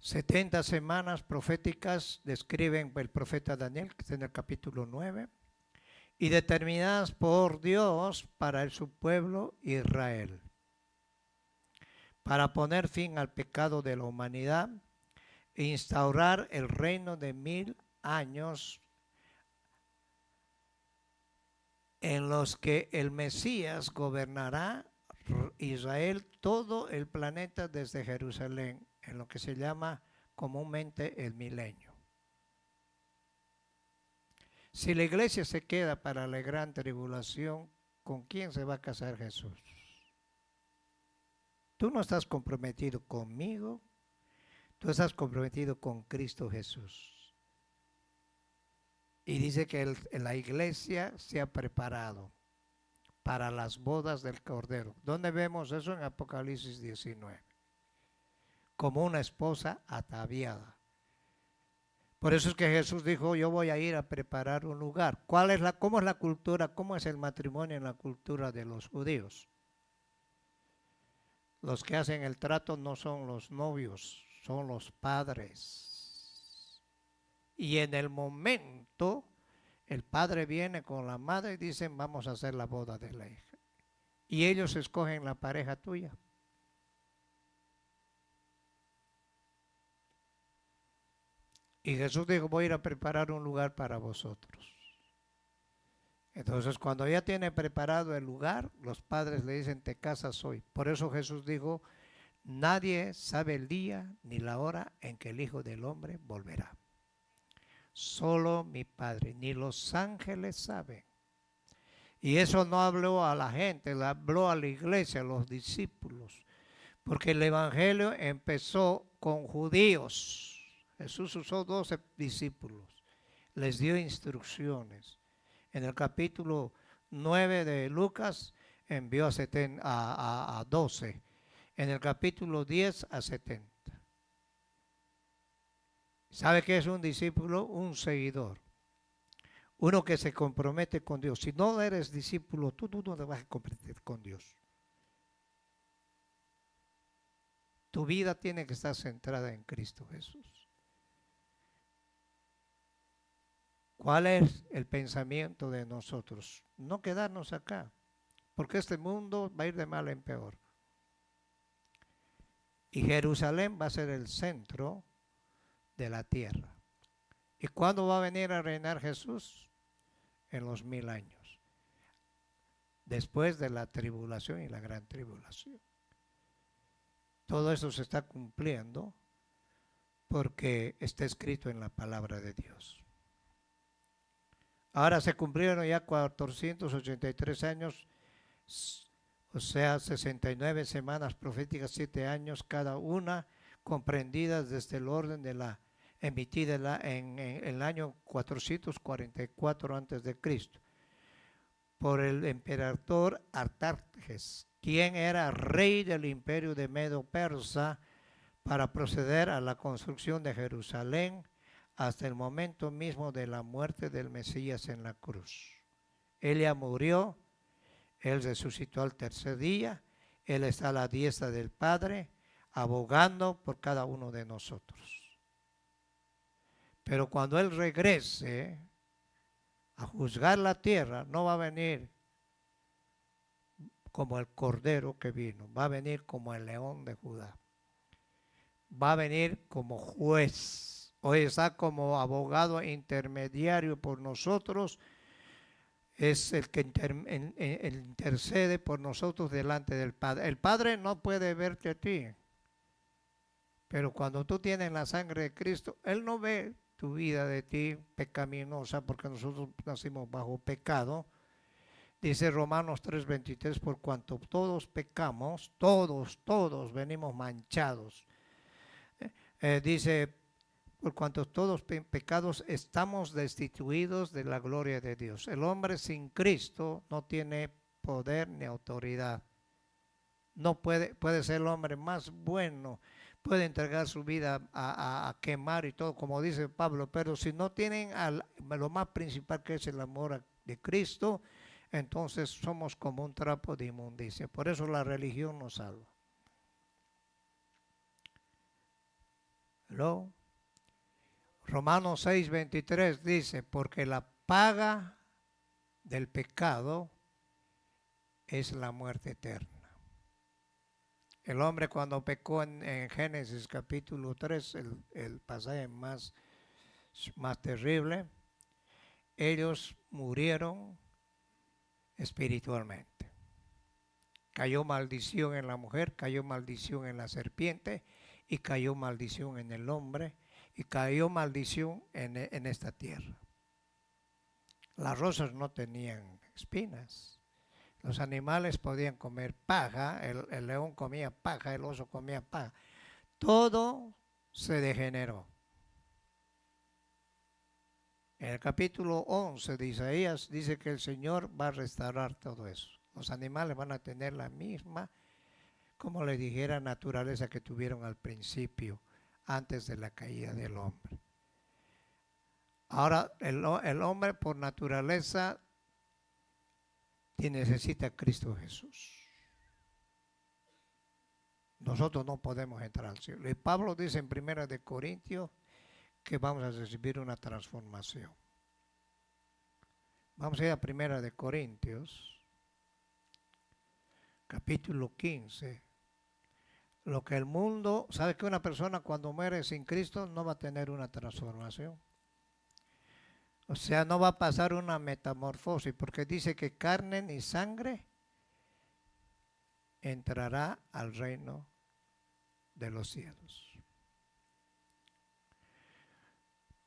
...70 semanas proféticas describen el profeta Daniel, que está en el capítulo 9, y determinadas por Dios para su pueblo Israel, para poner fin al pecado de la humanidad e instaurar el reino de 1000 años en los que el Mesías gobernará Israel, todo el planeta desde Jerusalén, en lo que se llama comúnmente el milenio. Si la iglesia se queda para la gran tribulación, ¿con quién se va a casar Jesús? Tú no estás comprometido conmigo, tú estás comprometido con Cristo Jesús. Y dice que la iglesia se ha preparado para las bodas del Cordero. ¿Dónde vemos eso? En Apocalipsis 19. Como una esposa ataviada. Por eso es que Jesús dijo, yo voy a ir a preparar un lugar. ¿Cómo es la cultura? ¿Cómo es el matrimonio en la cultura de los judíos? Los que hacen el trato no son los novios, son los padres. Y en el momento, el padre viene con la madre y dicen, vamos a hacer la boda de la hija. Y ellos escogen la pareja tuya. Y Jesús dijo, voy a ir a preparar un lugar para vosotros. Entonces, cuando ya tiene preparado el lugar, los padres le dicen, te casas hoy. Por eso Jesús dijo, nadie sabe el día ni la hora en que el Hijo del Hombre volverá. Solo mi Padre, ni los ángeles saben. Y eso no habló a la gente, le habló a la iglesia, a los discípulos. Porque el evangelio empezó con judíos. Jesús usó 12 discípulos, les dio instrucciones. En el capítulo 9 de Lucas envió a 12. En el capítulo 10 a 70. ¿Sabe qué es un discípulo? Un seguidor. Uno que se compromete con Dios. Si no eres discípulo, tú no te vas a comprometer con Dios. Tu vida tiene que estar centrada en Cristo Jesús. ¿Cuál es el pensamiento de nosotros? No quedarnos acá, porque este mundo va a ir de mal en peor. Y Jerusalén va a ser el centro de la tierra. ¿Y cuándo va a venir a reinar Jesús? En los 1000 años. Después de la tribulación y la gran tribulación. Todo eso se está cumpliendo porque está escrito en la palabra de Dios. Ahora se cumplieron ya 483 años, o sea, 69 semanas proféticas, 7 años cada una, comprendidas desde el orden de la emitida en el año 444 a.C. por el emperador Artajerjes, quien era rey del imperio de Medo-Persa, para proceder a la construcción de Jerusalén hasta el momento mismo de la muerte del Mesías en la cruz. Él ya murió, Él resucitó al tercer día, Él está a la diestra del Padre, abogando por cada uno de nosotros. Pero cuando Él regrese a juzgar la tierra, no va a venir como el cordero que vino, va a venir como el león de Judá. Va a venir como juez. Hoy está como abogado intermediario por nosotros. Es el que intercede por nosotros delante del Padre. El Padre no puede verte a ti. Pero cuando tú tienes la sangre de Cristo, Él no ve tu vida de ti pecaminosa, porque nosotros nacimos bajo pecado. Dice Romanos 3:23, por cuanto todos pecamos, todos venimos manchados. Dice, por cuanto todos pecados estamos destituidos de la gloria de Dios. El hombre sin Cristo no tiene poder ni autoridad. No puede ser el hombre más bueno, puede entregar su vida a quemar y todo, como dice Pablo, pero si no tienen lo más principal, que es el amor de Cristo, entonces somos como un trapo de inmundicia. Por eso la religión nos salva. ¿Lo? Romanos 6:23 dice, porque la paga del pecado es la muerte eterna. El hombre cuando pecó en Génesis capítulo 3, el pasaje más terrible, ellos murieron espiritualmente. Cayó maldición en la mujer, cayó maldición en la serpiente y cayó maldición en el hombre y cayó maldición en esta tierra. Las rosas no tenían espinas. Los animales podían comer paja, el león comía paja, el oso comía paja. Todo se degeneró. En el capítulo 11 de Isaías dice que el Señor va a restaurar todo eso. Los animales van a tener la misma, como le dijera, naturaleza que tuvieron al principio, antes de la caída del hombre. Ahora, el hombre por naturaleza necesita a Cristo Jesús. Nosotros no podemos entrar al cielo. Y Pablo dice en 1 de Corintios que vamos a recibir una transformación. Vamos a ir a 1 de Corintios, capítulo 15. Lo que el mundo, ¿sabe que una persona cuando muere sin Cristo no va a tener una transformación? O sea, no va a pasar una metamorfosis, porque dice que carne ni sangre entrará al reino de los cielos.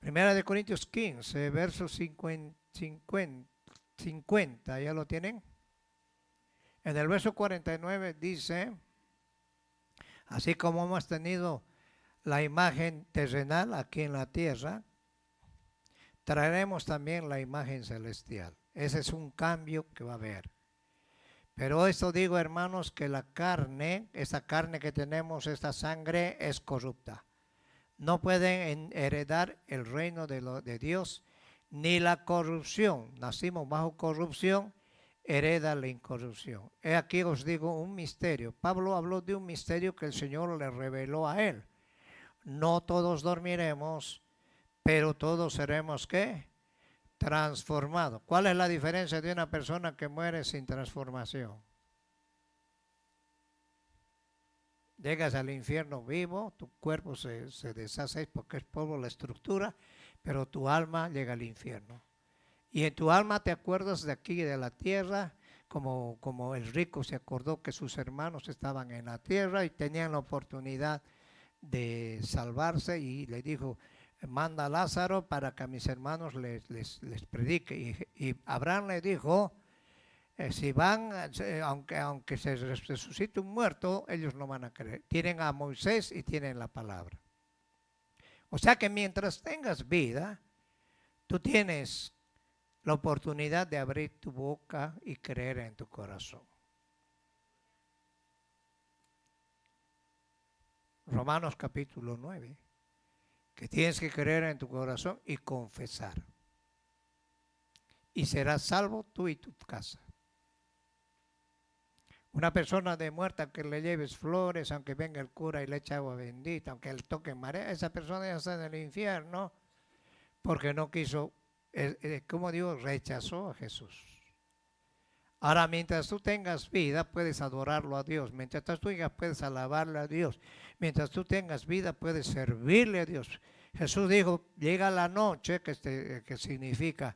1 de Corintios 15, versos 50, ¿ya lo tienen? En el verso 49 dice, así como hemos tenido la imagen terrenal aquí en la tierra, traeremos también la imagen celestial. Ese es un cambio que va a haber. Pero esto digo, hermanos, que la carne, esa carne que tenemos, esta sangre es corrupta. No pueden heredar el reino de Dios, ni la corrupción. Nacimos bajo corrupción, hereda la incorrupción. He aquí os digo un misterio. Pablo habló de un misterio que el Señor le reveló a él. No todos dormiremos, pero todos seremos, ¿qué? Transformados. ¿Cuál es la diferencia de una persona que muere sin transformación? Llegas al infierno vivo, tu cuerpo se deshace porque es polvo la estructura, pero tu alma llega al infierno. Y en tu alma te acuerdas de aquí, de la tierra, como el rico se acordó que sus hermanos estaban en la tierra y tenían la oportunidad de salvarse, y le dijo, manda a Lázaro para que a mis hermanos les predique. Y Abraham le dijo, si van, aunque se resucite un muerto, ellos no van a creer. Tienen a Moisés y tienen la palabra. O sea que mientras tengas vida, tú tienes la oportunidad de abrir tu boca y creer en tu corazón. Romanos capítulo 9, que tienes que creer en tu corazón y confesar. Y serás salvo tú y tu casa. Una persona de muerta que le lleves flores, aunque venga el cura y le eche agua bendita, aunque le toque marea, esa persona ya está en el infierno porque no quiso, como digo, rechazó a Jesús. Ahora, mientras tú tengas vida, puedes adorarlo a Dios. Mientras tú tengas, puedes alabarle a Dios. Mientras tú tengas vida, puedes servirle a Dios. Jesús dijo, llega la noche, que significa,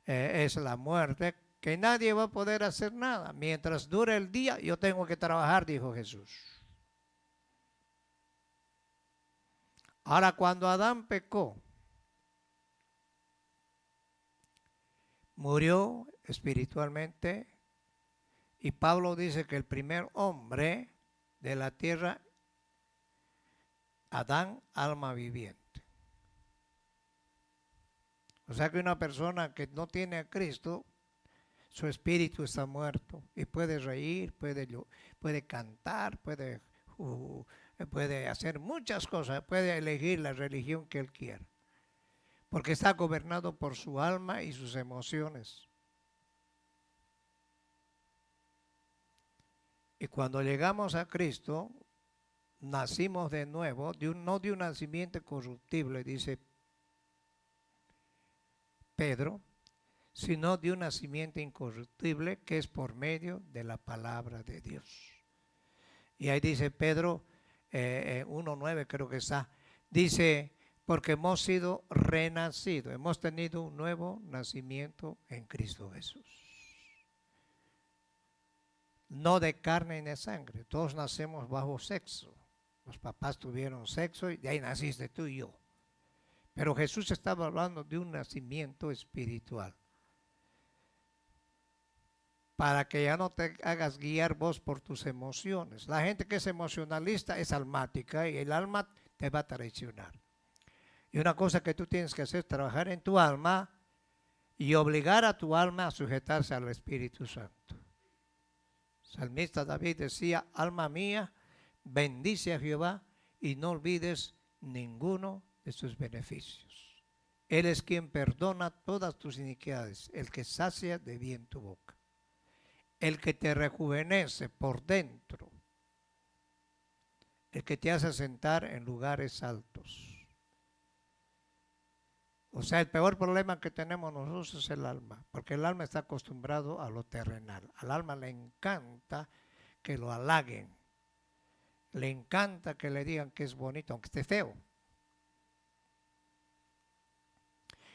es la muerte, que nadie va a poder hacer nada. Mientras dure el día, yo tengo que trabajar, dijo Jesús. Ahora, cuando Adán pecó, murió espiritualmente, y Pablo dice que el primer hombre de la tierra, Adán, alma viviente. O sea que una persona que no tiene a Cristo, su espíritu está muerto y puede reír, puede cantar, puede hacer muchas cosas, puede elegir la religión que él quiera, porque está gobernado por su alma y sus emociones. Y cuando llegamos a Cristo, nacimos de nuevo, no de un nacimiento corruptible, dice Pedro, sino de un nacimiento incorruptible, que es por medio de la palabra de Dios. Y ahí dice Pedro 1:9, creo que está, dice, porque hemos sido renacidos, hemos tenido un nuevo nacimiento en Cristo Jesús. No de carne ni de sangre, todos nacemos bajo sexo. Los papás tuvieron sexo y de ahí naciste tú y yo. Pero Jesús estaba hablando de un nacimiento espiritual. Para que ya no te hagas guiar vos por tus emociones. La gente que es emocionalista es almática y el alma te va a traicionar. Y una cosa que tú tienes que hacer es trabajar en tu alma y obligar a tu alma a sujetarse al Espíritu Santo. Salmista David decía, alma mía, bendice a Jehová y no olvides ninguno de sus beneficios. Él es quien perdona todas tus iniquidades, el que sacia de bien tu boca, el que te rejuvenece por dentro, el que te hace sentar en lugares altos. O sea, el peor problema que tenemos nosotros es el alma, porque el alma está acostumbrado a lo terrenal. Al alma le encanta que lo halaguen, le encanta que le digan que es bonito, aunque esté feo.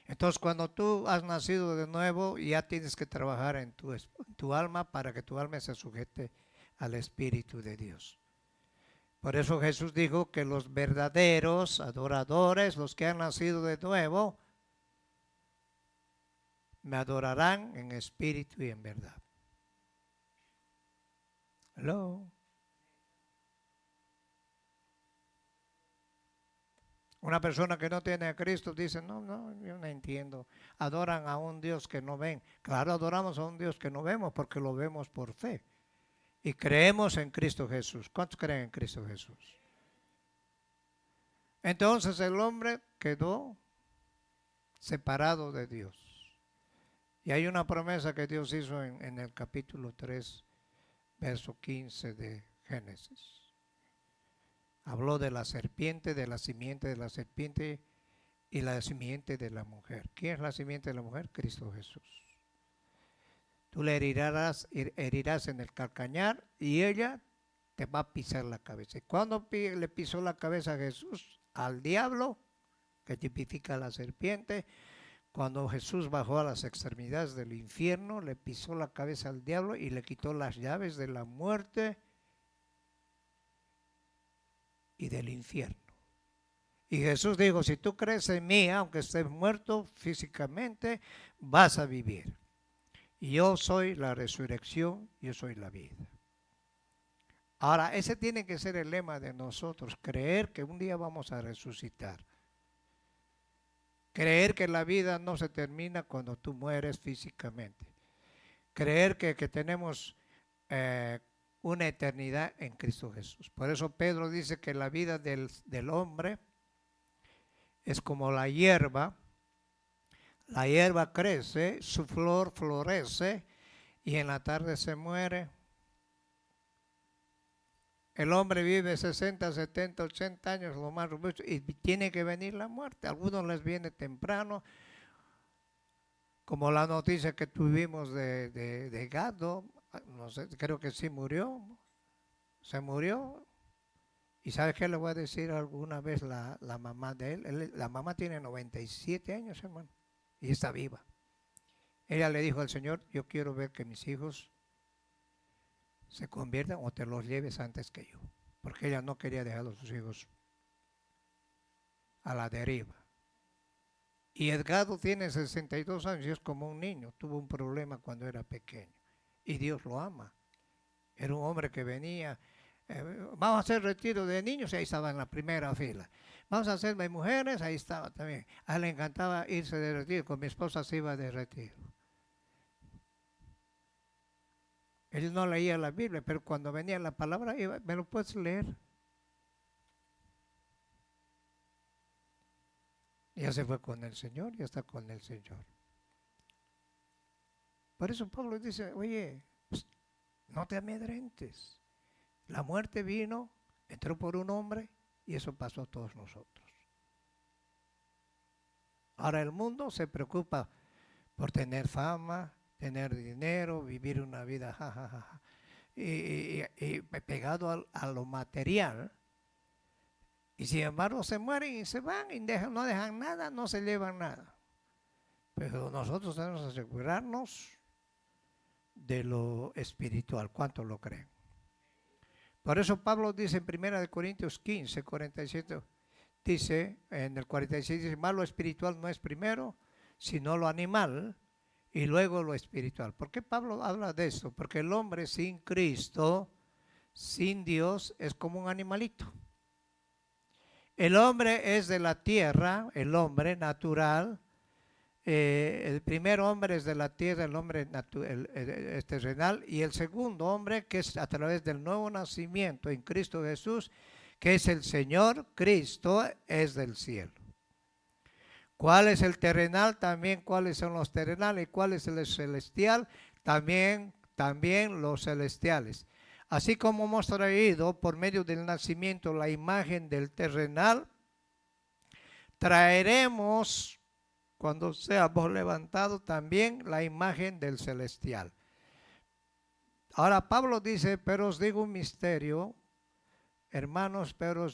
Entonces, cuando tú has nacido de nuevo, ya tienes que trabajar en tu alma para que tu alma se sujete al Espíritu de Dios. Por eso Jesús dijo que los verdaderos adoradores, los que han nacido de nuevo, me adorarán en espíritu y en verdad. Hello. Una persona que no tiene a Cristo dice, no, yo no entiendo. Adoran a un Dios que no ven. Claro, adoramos a un Dios que no vemos porque lo vemos por fe. Y creemos en Cristo Jesús. ¿Cuántos creen en Cristo Jesús? Entonces el hombre quedó separado de Dios. Y hay una promesa que Dios hizo en el capítulo 3, verso 15 de Génesis. Habló de la serpiente, de la simiente de la serpiente y la simiente de la mujer. ¿Quién es la simiente de la mujer? Cristo Jesús. Tú le herirás en el calcañar y ella te va a pisar la cabeza. ¿Y cuándo le pisó la cabeza a Jesús? Al diablo, que tipifica a la serpiente. Cuando Jesús bajó a las extremidades del infierno, le pisó la cabeza al diablo y le quitó las llaves de la muerte y del infierno. Y Jesús dijo, si tú crees en mí, aunque estés muerto físicamente, vas a vivir. Y yo soy la resurrección, yo soy la vida. Ahora, ese tiene que ser el lema de nosotros, creer que un día vamos a resucitar. Creer que la vida no se termina cuando tú mueres físicamente. Creer que tenemos una eternidad en Cristo Jesús. Por eso Pedro dice que la vida del hombre es como la hierba. La hierba crece, su flor florece y en la tarde se muere. El hombre vive 60, 70, 80 años, lo más robusto, y tiene que venir la muerte. A algunos les viene temprano, como la noticia que tuvimos de Gado, no sé, creo que sí murió, se murió. ¿Y sabes qué le voy a decir alguna vez la mamá de él? La mamá tiene 97 años, hermano, y está viva. Ella le dijo al Señor, yo quiero ver que mis hijos se conviertan o te los lleves antes que yo. Porque ella no quería dejar a sus hijos a la deriva. Y Edgardo tiene 62 años y es como un niño. Tuvo un problema cuando era pequeño. Y Dios lo ama. Era un hombre que venía, vamos a hacer retiro de niños, y ahí estaba en la primera fila. Vamos a hacer de mujeres, ahí estaba también. A él le encantaba irse de retiro, con mi esposa se iba de retiro. Él no leía la Biblia, pero cuando venía la palabra, iba, ¿me lo puedes leer? Ya se fue con el Señor, ya está con el Señor. Por eso Pablo dice, oye, pues, no te amedrentes. La muerte vino, entró por un hombre y eso pasó a todos nosotros. Ahora el mundo se preocupa por tener fama, tener dinero, vivir una vida y pegado a lo material. Y sin embargo se mueren y se van y no dejan nada, no se llevan nada. Pero nosotros tenemos que asegurarnos de lo espiritual. ¿Cuántos lo creen? Por eso Pablo dice en 1 Corintios 15, 47, dice en el 46, dice, más lo espiritual no es primero, sino lo animal y luego lo espiritual. ¿Por qué Pablo habla de esto? Porque el hombre sin Cristo, sin Dios, es como un animalito. El hombre es de la tierra, el hombre natural. El primer hombre es de la tierra, el hombre es terrenal, y el segundo hombre que es a través del nuevo nacimiento en Cristo Jesús, que es el Señor Cristo, es del cielo. ¿Cuál es el terrenal? También cuáles son los terrenales, y cuál es el celestial, también los celestiales. Así como hemos traído por medio del nacimiento la imagen del terrenal, traeremos cuando seamos levantados también la imagen del celestial. Ahora Pablo dice, pero os digo un misterio, hermanos, pero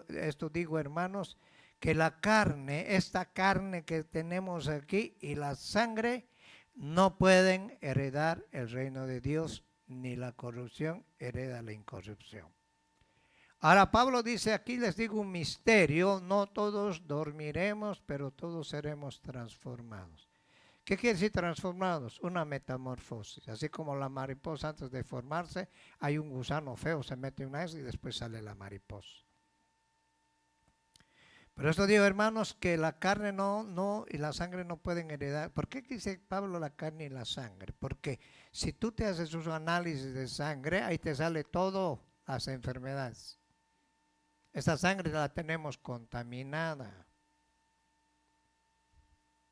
esto digo hermanos, que la carne, esta carne que tenemos aquí y la sangre no pueden heredar el reino de Dios, ni la corrupción hereda la incorrupción. Ahora Pablo dice, aquí les digo un misterio, no todos dormiremos, pero todos seremos transformados. ¿Qué quiere decir transformados? Una metamorfosis. Así como la mariposa antes de formarse, hay un gusano feo, se mete una vez y después sale la mariposa. Por eso digo, hermanos, que la carne y la sangre no pueden heredar. ¿Por qué dice Pablo la carne y la sangre? Porque si tú te haces un análisis de sangre, ahí te sale todo las enfermedades. Esta sangre la tenemos contaminada.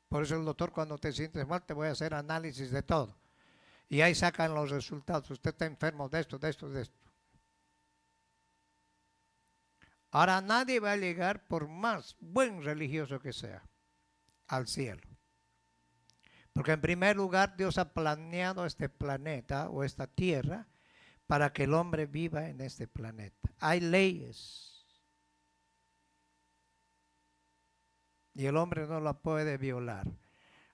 Por eso el doctor, cuando te sientes mal, te voy a hacer análisis de todo. Y ahí sacan los resultados. Usted está enfermo de esto, de esto, de esto. Ahora nadie va a llegar, por más buen religioso que sea, al cielo. Porque en primer lugar Dios ha planeado este planeta o esta tierra para que el hombre viva en este planeta. Hay leyes. Y el hombre no la puede violar.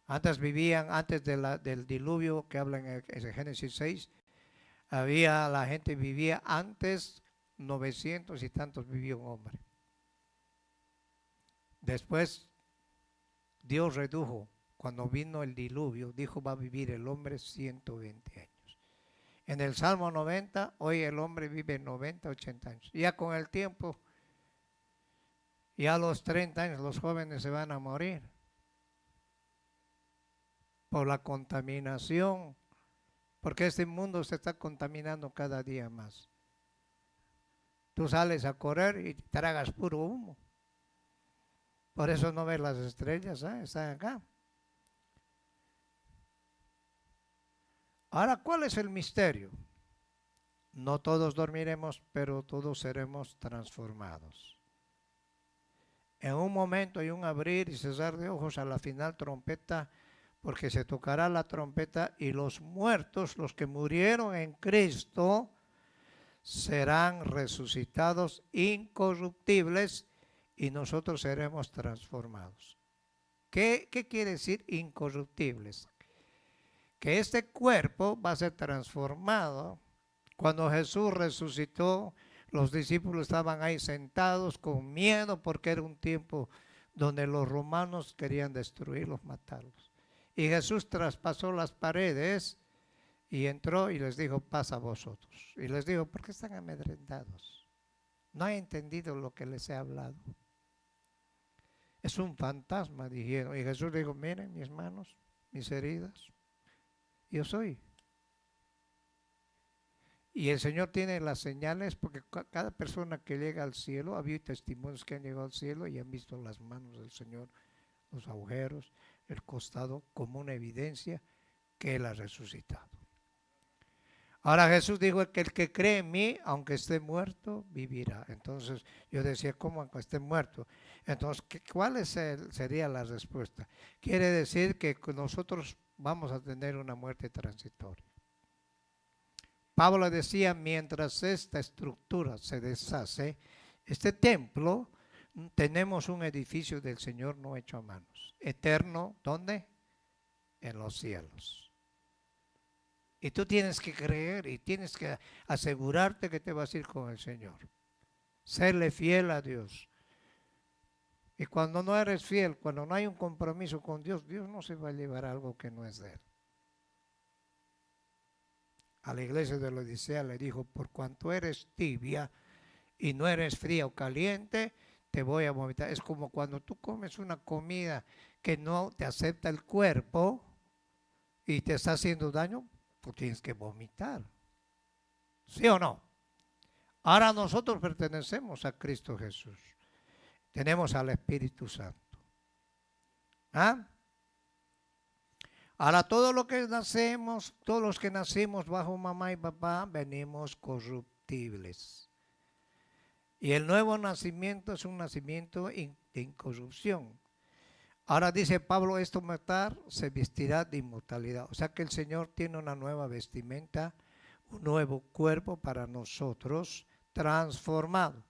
Antes vivían, antes del diluvio que habla en Génesis 6, la gente vivía antes 900 y tantos vivía un hombre. Después Dios redujo, cuando vino el diluvio, dijo va a vivir el hombre 120 años. En el Salmo 90, hoy el hombre vive 90, 80 años. Ya con el tiempo, ya a los 30 años los jóvenes se van a morir por la contaminación, porque este mundo se está contaminando cada día más. Tú sales a correr y tragas puro humo. Por eso no ves las estrellas, están acá. Ahora, ¿cuál es el misterio? No todos dormiremos, pero todos seremos transformados. En un momento hay un abrir y cesar de ojos, a la final trompeta, porque se tocará la trompeta y los muertos, los que murieron en Cristo, serán resucitados incorruptibles y nosotros seremos transformados. ¿Qué quiere decir incorruptibles? Que este cuerpo va a ser transformado. Cuando Jesús resucitó, los discípulos estaban ahí sentados con miedo porque era un tiempo donde los romanos querían destruirlos, matarlos. Y Jesús traspasó las paredes y entró y les dijo, paz a vosotros. Y les dijo, ¿por qué están amedrentados? ¿No han entendido lo que les he hablado? Es un fantasma, dijeron. Y Jesús dijo, miren mis manos, mis heridas, yo soy. Y el Señor tiene las señales, porque cada persona que llega al cielo, ha habido testimonios que han llegado al cielo y han visto las manos del Señor, los agujeros, el costado, como una evidencia que Él ha resucitado. Ahora Jesús dijo que el que cree en mí, aunque esté muerto, vivirá. Entonces yo decía, ¿cómo aunque esté muerto? Entonces, ¿cuál sería la respuesta? Quiere decir que nosotros vamos a tener una muerte transitoria. Pablo decía, mientras esta estructura se deshace, este templo, tenemos un edificio del Señor no hecho a manos. Eterno, ¿dónde? En los cielos. Y tú tienes que creer y tienes que asegurarte que te vas a ir con el Señor. Serle fiel a Dios. Y cuando no eres fiel, cuando no hay un compromiso con Dios, Dios no se va a llevar algo que no es de Él. A la iglesia de la Odisea le dijo, por cuanto eres tibia y no eres fría o caliente, te voy a vomitar. Es como cuando tú comes una comida que no te acepta el cuerpo y te está haciendo daño, tú tienes que vomitar. ¿Sí o no? Ahora nosotros pertenecemos a Cristo Jesús. Tenemos al Espíritu Santo. ¿Ah? Ahora todos los que nacemos bajo mamá y papá, venimos corruptibles. Y el nuevo nacimiento es un nacimiento de incorrupción. Ahora dice Pablo, esto matar se vestirá de inmortalidad. O sea que el Señor tiene una nueva vestimenta, un nuevo cuerpo para nosotros, transformado.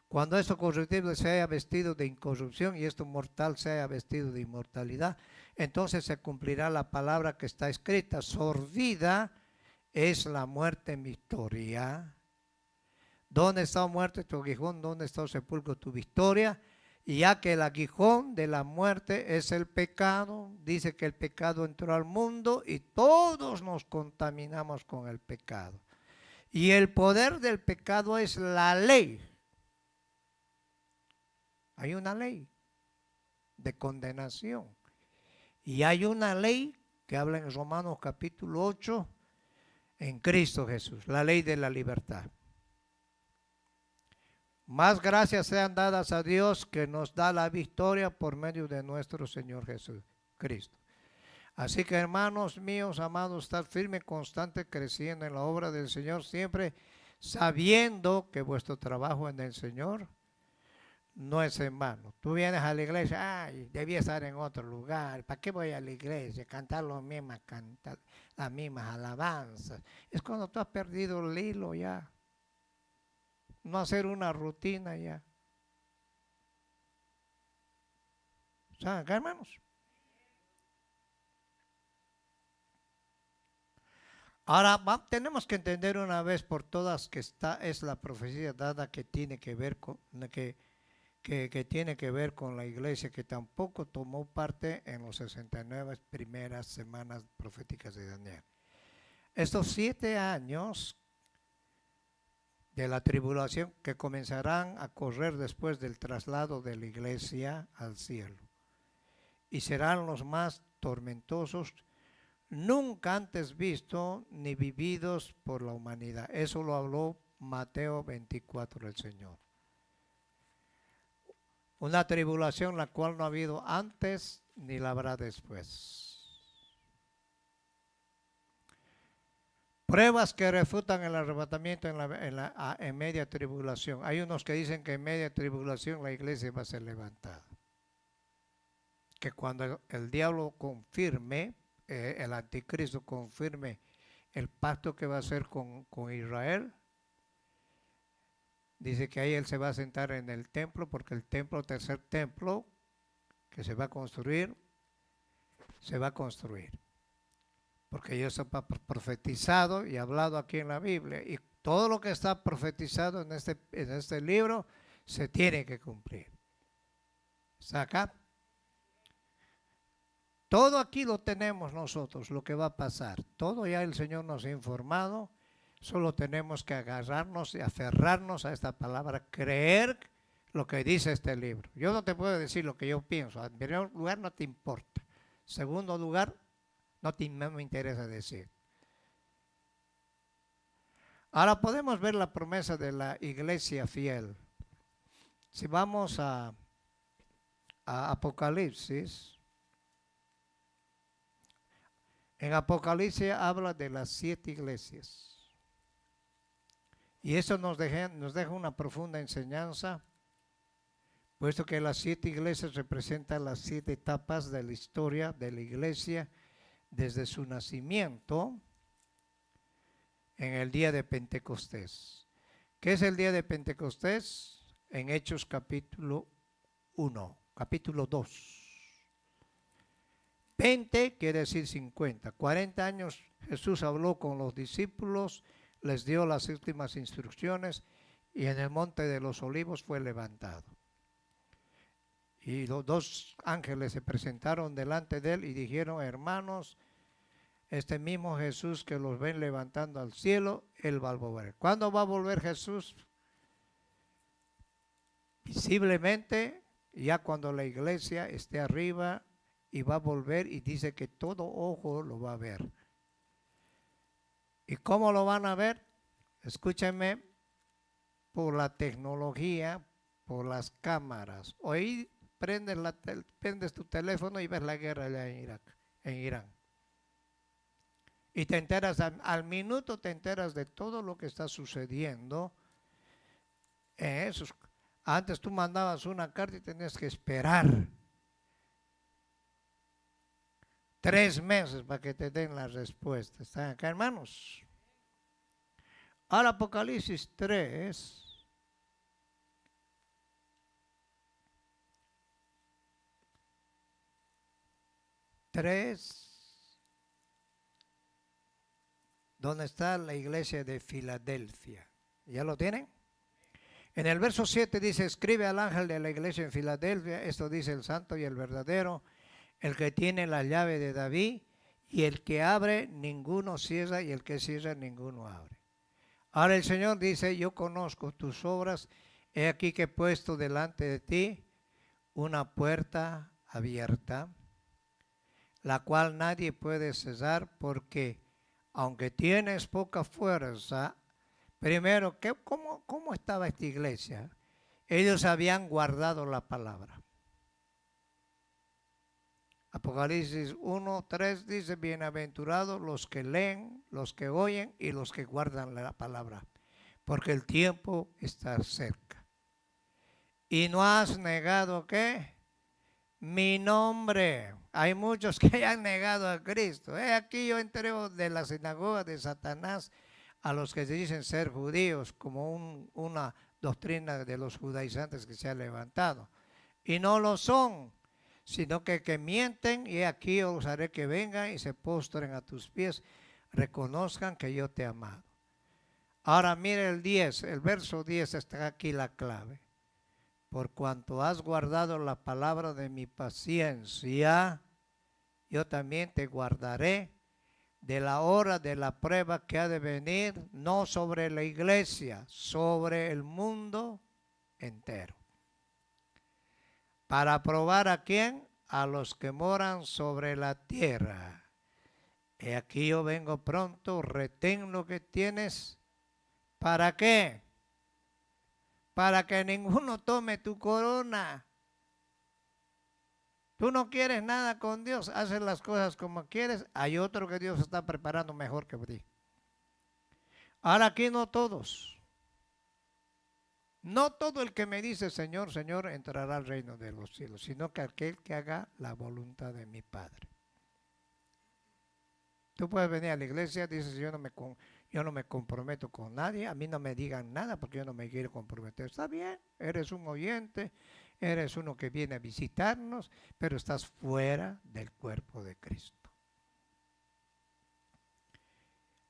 Cuando esto corruptible se haya vestido de incorrupción y esto mortal se haya vestido de inmortalidad, entonces se cumplirá la palabra que está escrita. Sorbida es la muerte en victoria. ¿Dónde está muerte tu aguijón? ¿Dónde está el sepulcro tu victoria? Y ya que el aguijón de la muerte es el pecado, dice que el pecado entró al mundo y todos nos contaminamos con el pecado. Y el poder del pecado es la ley. Hay una ley de condenación. Y hay una ley que habla en Romanos capítulo 8 en Cristo Jesús, la ley de la libertad. Más gracias sean dadas a Dios que nos da la victoria por medio de nuestro Señor Jesucristo. Así que hermanos míos, amados, estad firme, constante, creciendo en la obra del Señor, siempre sabiendo que vuestro trabajo en el Señor no es en vano. Tú vienes a la iglesia, ay, debía estar en otro lugar. ¿Para qué voy a la iglesia? Cantar las mismas alabanzas. Es cuando tú has perdido el hilo ya. No hacer una rutina ya. ¿Saben qué, hermanos? Ahora tenemos que entender una vez por todas que esta es la profecía dada que tiene que ver con que tiene que ver con la iglesia que tampoco tomó parte en los 69 primeras semanas proféticas de Daniel. Estos 7 años de la tribulación que comenzarán a correr después del traslado de la iglesia al cielo y serán los más tormentosos nunca antes visto ni vividos por la humanidad. Eso lo habló Mateo 24 el Señor. Una tribulación la cual no ha habido antes ni la habrá después. Pruebas que refutan el arrebatamiento en media tribulación. Hay unos que dicen que en media tribulación la iglesia va a ser levantada. Que cuando el diablo confirme, el anticristo confirme el pacto que va a hacer con Israel, dice que ahí él se va a sentar en el templo, porque el templo, tercer templo que se va a construir, porque ya está profetizado y hablado aquí en la Biblia, y todo lo que está profetizado en este libro se tiene que cumplir. ¿Está acá? Todo aquí lo tenemos nosotros, lo que va a pasar. Todo ya el Señor nos ha informado. Solo tenemos que agarrarnos y aferrarnos a esta palabra, creer lo que dice este libro. Yo no te puedo decir lo que yo pienso. En primer lugar, no te importa. En segundo lugar, no me interesa decir. Ahora podemos ver la promesa de la iglesia fiel. Si vamos a Apocalipsis, en Apocalipsis habla de las 7 iglesias. Y eso nos deja una profunda enseñanza, puesto que las 7 iglesias representan las 7 etapas de la historia de la iglesia desde su nacimiento en el día de Pentecostés. ¿Qué es el día de Pentecostés? En Hechos capítulo 2. 20 quiere decir 50. 40 años Jesús habló con los discípulos, les dio las últimas instrucciones y en el monte de los olivos fue levantado. Y los 2 ángeles se presentaron delante de él y dijeron: hermanos, este mismo Jesús que los ven levantando al cielo, él va a volver. ¿Cuándo va a volver Jesús? Visiblemente, ya cuando la iglesia esté arriba, y va a volver, y dice que todo ojo lo va a ver. ¿Y cómo lo van a ver? Escúchenme, por la tecnología, por las cámaras. Hoy prendes tu teléfono y ves la guerra allá en Irán. Y te enteras, al minuto te enteras de todo lo que está sucediendo en esos. Antes tú mandabas una carta y tenías que esperar 3 meses para que te den la respuesta. ¿Están acá, hermanos? Ahora Apocalipsis 3. ¿Dónde está la iglesia de Filadelfia? ¿Ya lo tienen? En el verso 7 dice: escribe al ángel de la iglesia en Filadelfia, esto dice el santo y el verdadero, el que tiene la llave de David, y el que abre ninguno cierra, y el que cierra ninguno abre. Ahora el Señor dice: yo conozco tus obras, he aquí que he puesto delante de ti una puerta abierta, la cual nadie puede cesar porque aunque tienes poca fuerza, primero, ¿cómo estaba esta iglesia? Ellos habían guardado la palabra. Apocalipsis 1:3 dice, bienaventurados los que leen, los que oyen y los que guardan la palabra, porque el tiempo está cerca. Y no has negado, ¿qué? Mi nombre. Hay muchos que han negado a Cristo. Aquí yo entrego de la sinagoga de Satanás a los que se dicen ser judíos, como una doctrina de los judaizantes que se ha levantado. Y no lo son, sino que mienten, y aquí os haré que vengan y se postren a tus pies, reconozcan que yo te he amado. Ahora mire el verso 10 está aquí la clave. Por cuanto has guardado la palabra de mi paciencia, yo también te guardaré de la hora de la prueba que ha de venir, no sobre la iglesia, sobre el mundo entero. ¿Para probar a quién? A los que moran sobre la tierra. He aquí yo vengo pronto, retén lo que tienes. ¿Para qué? Para que ninguno tome tu corona. Tú no quieres nada con Dios, haces las cosas como quieres, hay otro que Dios está preparando mejor que ti. Ahora aquí no todos. No todo el que me dice Señor, Señor entrará al reino de los cielos, sino que aquel que haga la voluntad de mi Padre. Tú puedes venir a la iglesia, dices yo no me comprometo con nadie, a mí no me digan nada porque yo no me quiero comprometer. Está bien, eres un oyente, eres uno que viene a visitarnos, pero estás fuera del cuerpo de Cristo.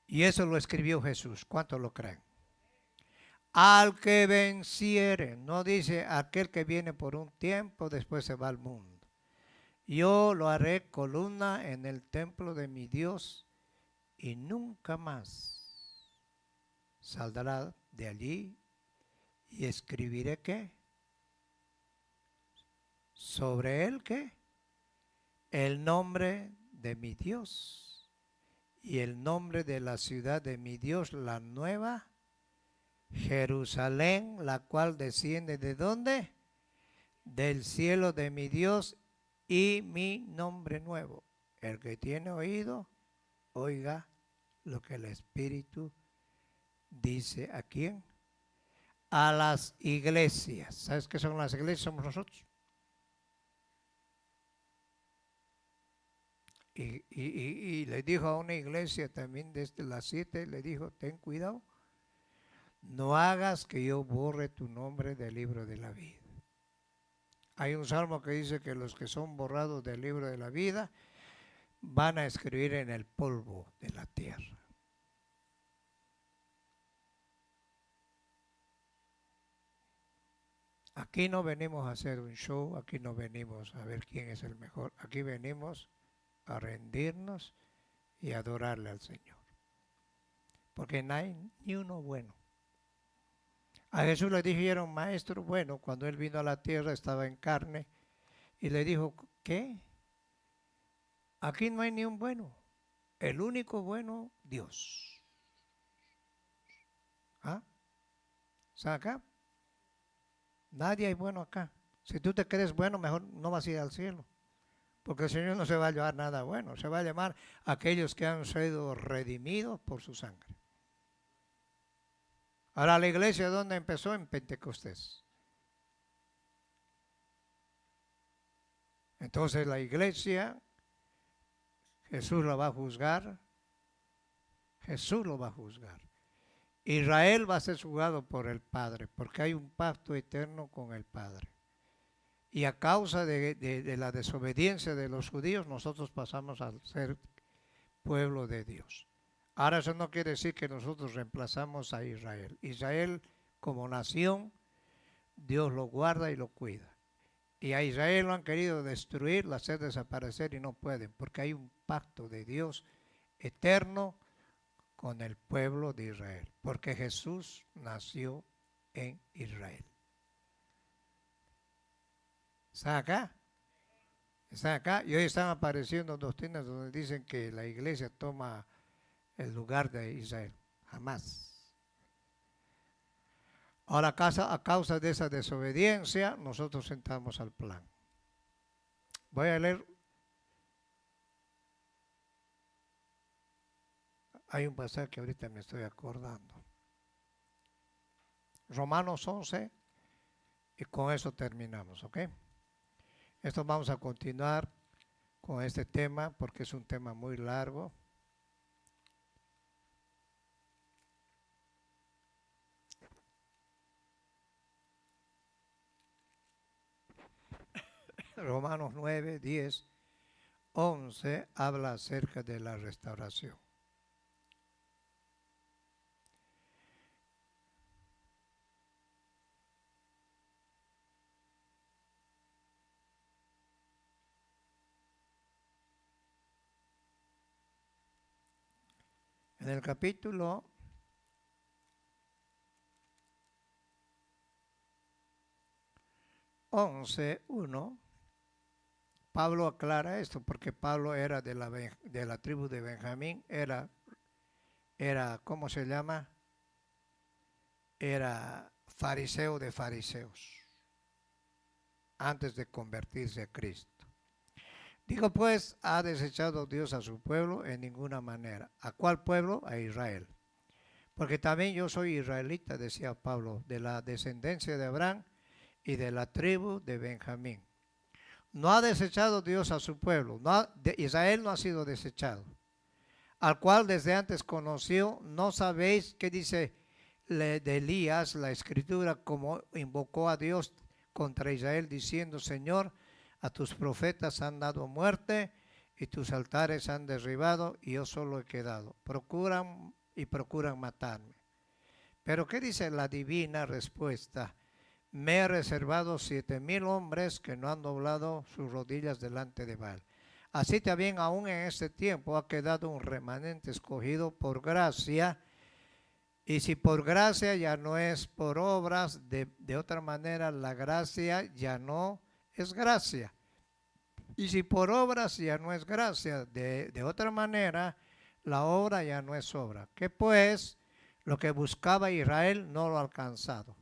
Y eso lo escribió Jesús. ¿Cuántos lo creen? Al que venciere, no dice aquel que viene por un tiempo, después se va al mundo. Yo lo haré columna en el templo de mi Dios y nunca más saldrá de allí. Y escribiré ¿qué? Sobre él ¿qué? El nombre de mi Dios y el nombre de la ciudad de mi Dios, la nueva Jerusalén, la cual desciende ¿de dónde? Del cielo de mi Dios y mi nombre nuevo. El que tiene oído, oiga lo que el Espíritu dice a quién. A las iglesias. ¿Sabes qué son las iglesias? Somos nosotros. Y le dijo a una iglesia también desde las 7, le dijo, ten cuidado, no hagas que yo borre tu nombre del libro de la vida. Hay un salmo que dice que los que son borrados del libro de la vida van a escribir en el polvo de la tierra. Aquí no venimos a hacer un show, aquí no venimos a ver quién es el mejor, aquí venimos a rendirnos y adorarle al Señor. Porque no hay ni uno bueno. A Jesús le dijeron, maestro bueno, cuando él vino a la tierra estaba en carne y le dijo, ¿qué? Aquí no hay ni un bueno. El único bueno, Dios. ¿Ah? ¿Está acá? Nadie hay bueno acá. Si tú te crees bueno, mejor no vas a ir al cielo. Porque el Señor no se va a llevar nada bueno. Se va a llamar a aquellos que han sido redimidos por su sangre. Ahora la iglesia, ¿dónde empezó? En Pentecostés. Entonces la iglesia, Jesús la va a juzgar. Jesús lo va a juzgar. Israel va a ser juzgado por el Padre, porque hay un pacto eterno con el Padre. Y a causa de la desobediencia de los judíos, nosotros pasamos a ser pueblo de Dios. Ahora eso no quiere decir que nosotros reemplazamos a Israel. Israel como nación, Dios lo guarda y lo cuida. Y a Israel lo han querido destruir, hacer desaparecer y no pueden, porque hay un pacto de Dios eterno con el pueblo de Israel, porque Jesús nació en Israel. ¿Están acá? ¿Están acá? Y hoy están apareciendo doctrinas donde dicen que la iglesia toma el lugar de Israel. Jamás. Ahora, a causa de esa desobediencia, nosotros entramos al plan. Voy a leer. Hay un pasaje que ahorita me estoy acordando. Romanos 11, y con eso terminamos, ¿ok? Esto vamos a continuar con este tema porque es un tema muy largo. Romanos 9, 10, 11 habla acerca de la restauración. En el capítulo 11:1, Pablo aclara esto porque Pablo era de la tribu de Benjamín, era, ¿cómo se llama? Era fariseo de fariseos, antes de convertirse a Cristo. Digo pues, ha desechado Dios a su pueblo en ninguna manera. ¿A cuál pueblo? A Israel. Porque también yo soy israelita, decía Pablo, de la descendencia de Abraham y de la tribu de Benjamín. No ha desechado Dios a su pueblo. Israel no ha sido desechado. Al cual desde antes conoció. ¿No sabéis qué dice de Elías la escritura, como invocó a Dios contra Israel diciendo: Señor, a tus profetas han dado muerte y tus altares han derribado y yo solo he quedado. Procuran matarme. Pero ¿qué dice la divina respuesta? Me he reservado 7,000 hombres que no han doblado sus rodillas delante de Baal. Así también aún en este tiempo ha quedado un remanente escogido por gracia. Y si por gracia ya no es por obras, de otra manera la gracia ya no es gracia. Y si por obras ya no es gracia, de otra manera la obra ya no es obra. Que pues lo que buscaba Israel no lo ha alcanzado.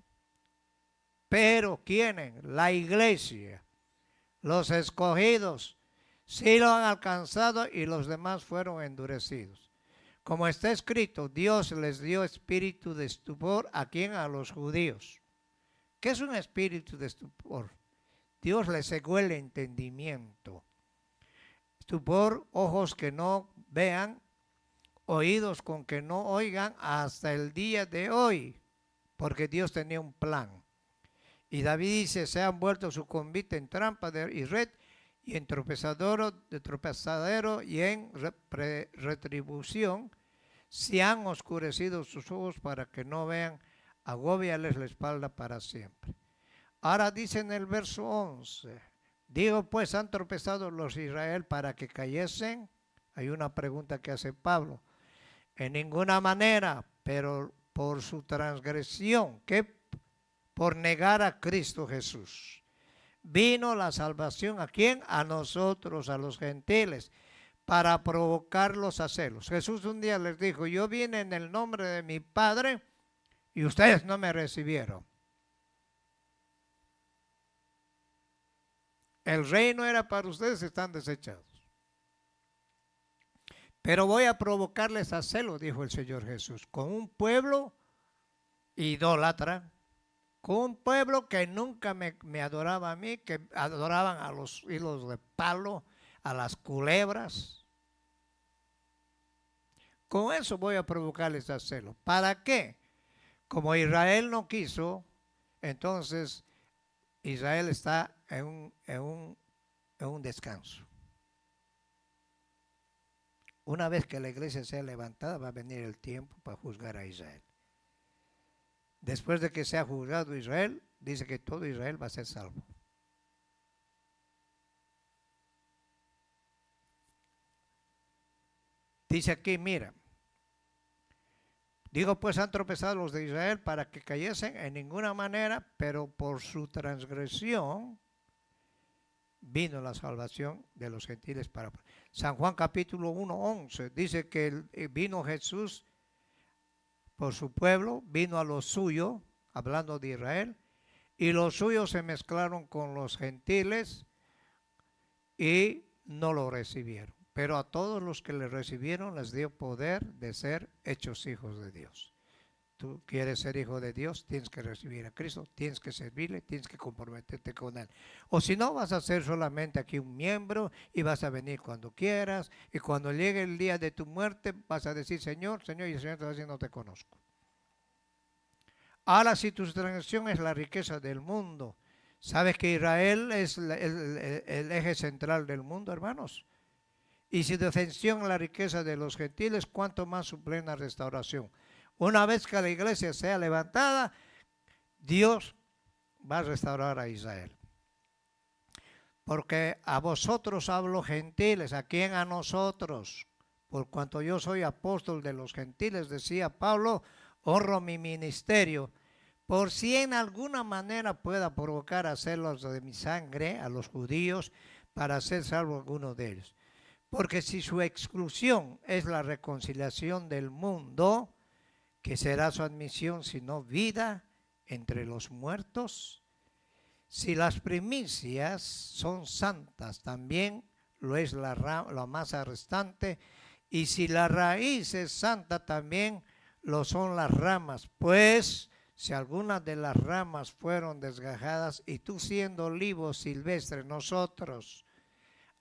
Pero ¿quiénes? La iglesia, los escogidos, sí lo han alcanzado y los demás fueron endurecidos. Como está escrito, Dios les dio espíritu de estupor. ¿A quién? A los judíos. ¿Qué es un espíritu de estupor? Dios les cegó el entendimiento. Estupor, ojos que no vean, oídos con que no oigan hasta el día de hoy, porque Dios tenía un plan. Y David dice: se han vuelto su convite en trampa y red, y en tropezadero y en retribución. Se han oscurecido sus ojos para que no vean, agóbiales la espalda para siempre. Ahora dice en el verso 11, digo pues, han tropezado los de Israel para que cayesen. Hay una pregunta que hace Pablo. En ninguna manera, pero por su transgresión, que por negar a Cristo Jesús, vino la salvación. ¿A quién? A nosotros, a los gentiles, para provocarlos a celos. Jesús un día les dijo: yo vine en el nombre de mi Padre y ustedes no me recibieron. El reino era para ustedes, están desechados. Pero voy a provocarles a celos, dijo el Señor Jesús, con un pueblo idólatra, con un pueblo que nunca me adoraba a mí, que adoraban a los hilos de palo, a las culebras. Con eso voy a provocarles a celos. ¿Para qué? Como Israel no quiso, entonces Israel está en un descanso. Una vez que la iglesia sea levantada, va a venir el tiempo para juzgar a Israel. Después de que sea juzgado Israel, dice que todo Israel va a ser salvo. Dice aquí, mira, digo pues, han tropezado los de Israel para que cayesen en ninguna manera, pero por su transgresión, vino la salvación de los gentiles para... San Juan capítulo 1:11 dice que vino Jesús por su pueblo, vino a lo suyo, hablando de Israel, y los suyos se mezclaron con los gentiles y no lo recibieron. Pero a todos los que le recibieron les dio poder de ser hechos hijos de Dios. Tú quieres ser hijo de Dios, tienes que recibir a Cristo, tienes que servirle, tienes que comprometerte con Él. O si no, vas a ser solamente aquí un miembro y vas a venir cuando quieras. Y cuando llegue el día de tu muerte, vas a decir, Señor, Señor, y el Señor te va a decir, no te conozco. Ahora, si tu transacción es la riqueza del mundo, ¿sabes que Israel es el eje central del mundo, hermanos? Y si defensión la riqueza de los gentiles, ¿cuánto más su plena restauración? Una vez que la iglesia sea levantada, Dios va a restaurar a Israel. Porque a vosotros hablo gentiles, ¿a quién? A nosotros. Por cuanto yo soy apóstol de los gentiles, decía Pablo, honro mi ministerio, por si en alguna manera pueda provocar a hacerlos de mi sangre, a los judíos, para hacer salvo alguno de ellos. Porque si su exclusión es la reconciliación del mundo, que será su admisión, sino vida entre los muertos. Si las primicias son santas, también lo es la masa restante. Y si la raíz es santa, también lo son las ramas. Pues si algunas de las ramas fueron desgajadas, y tú siendo olivo silvestre, nosotros,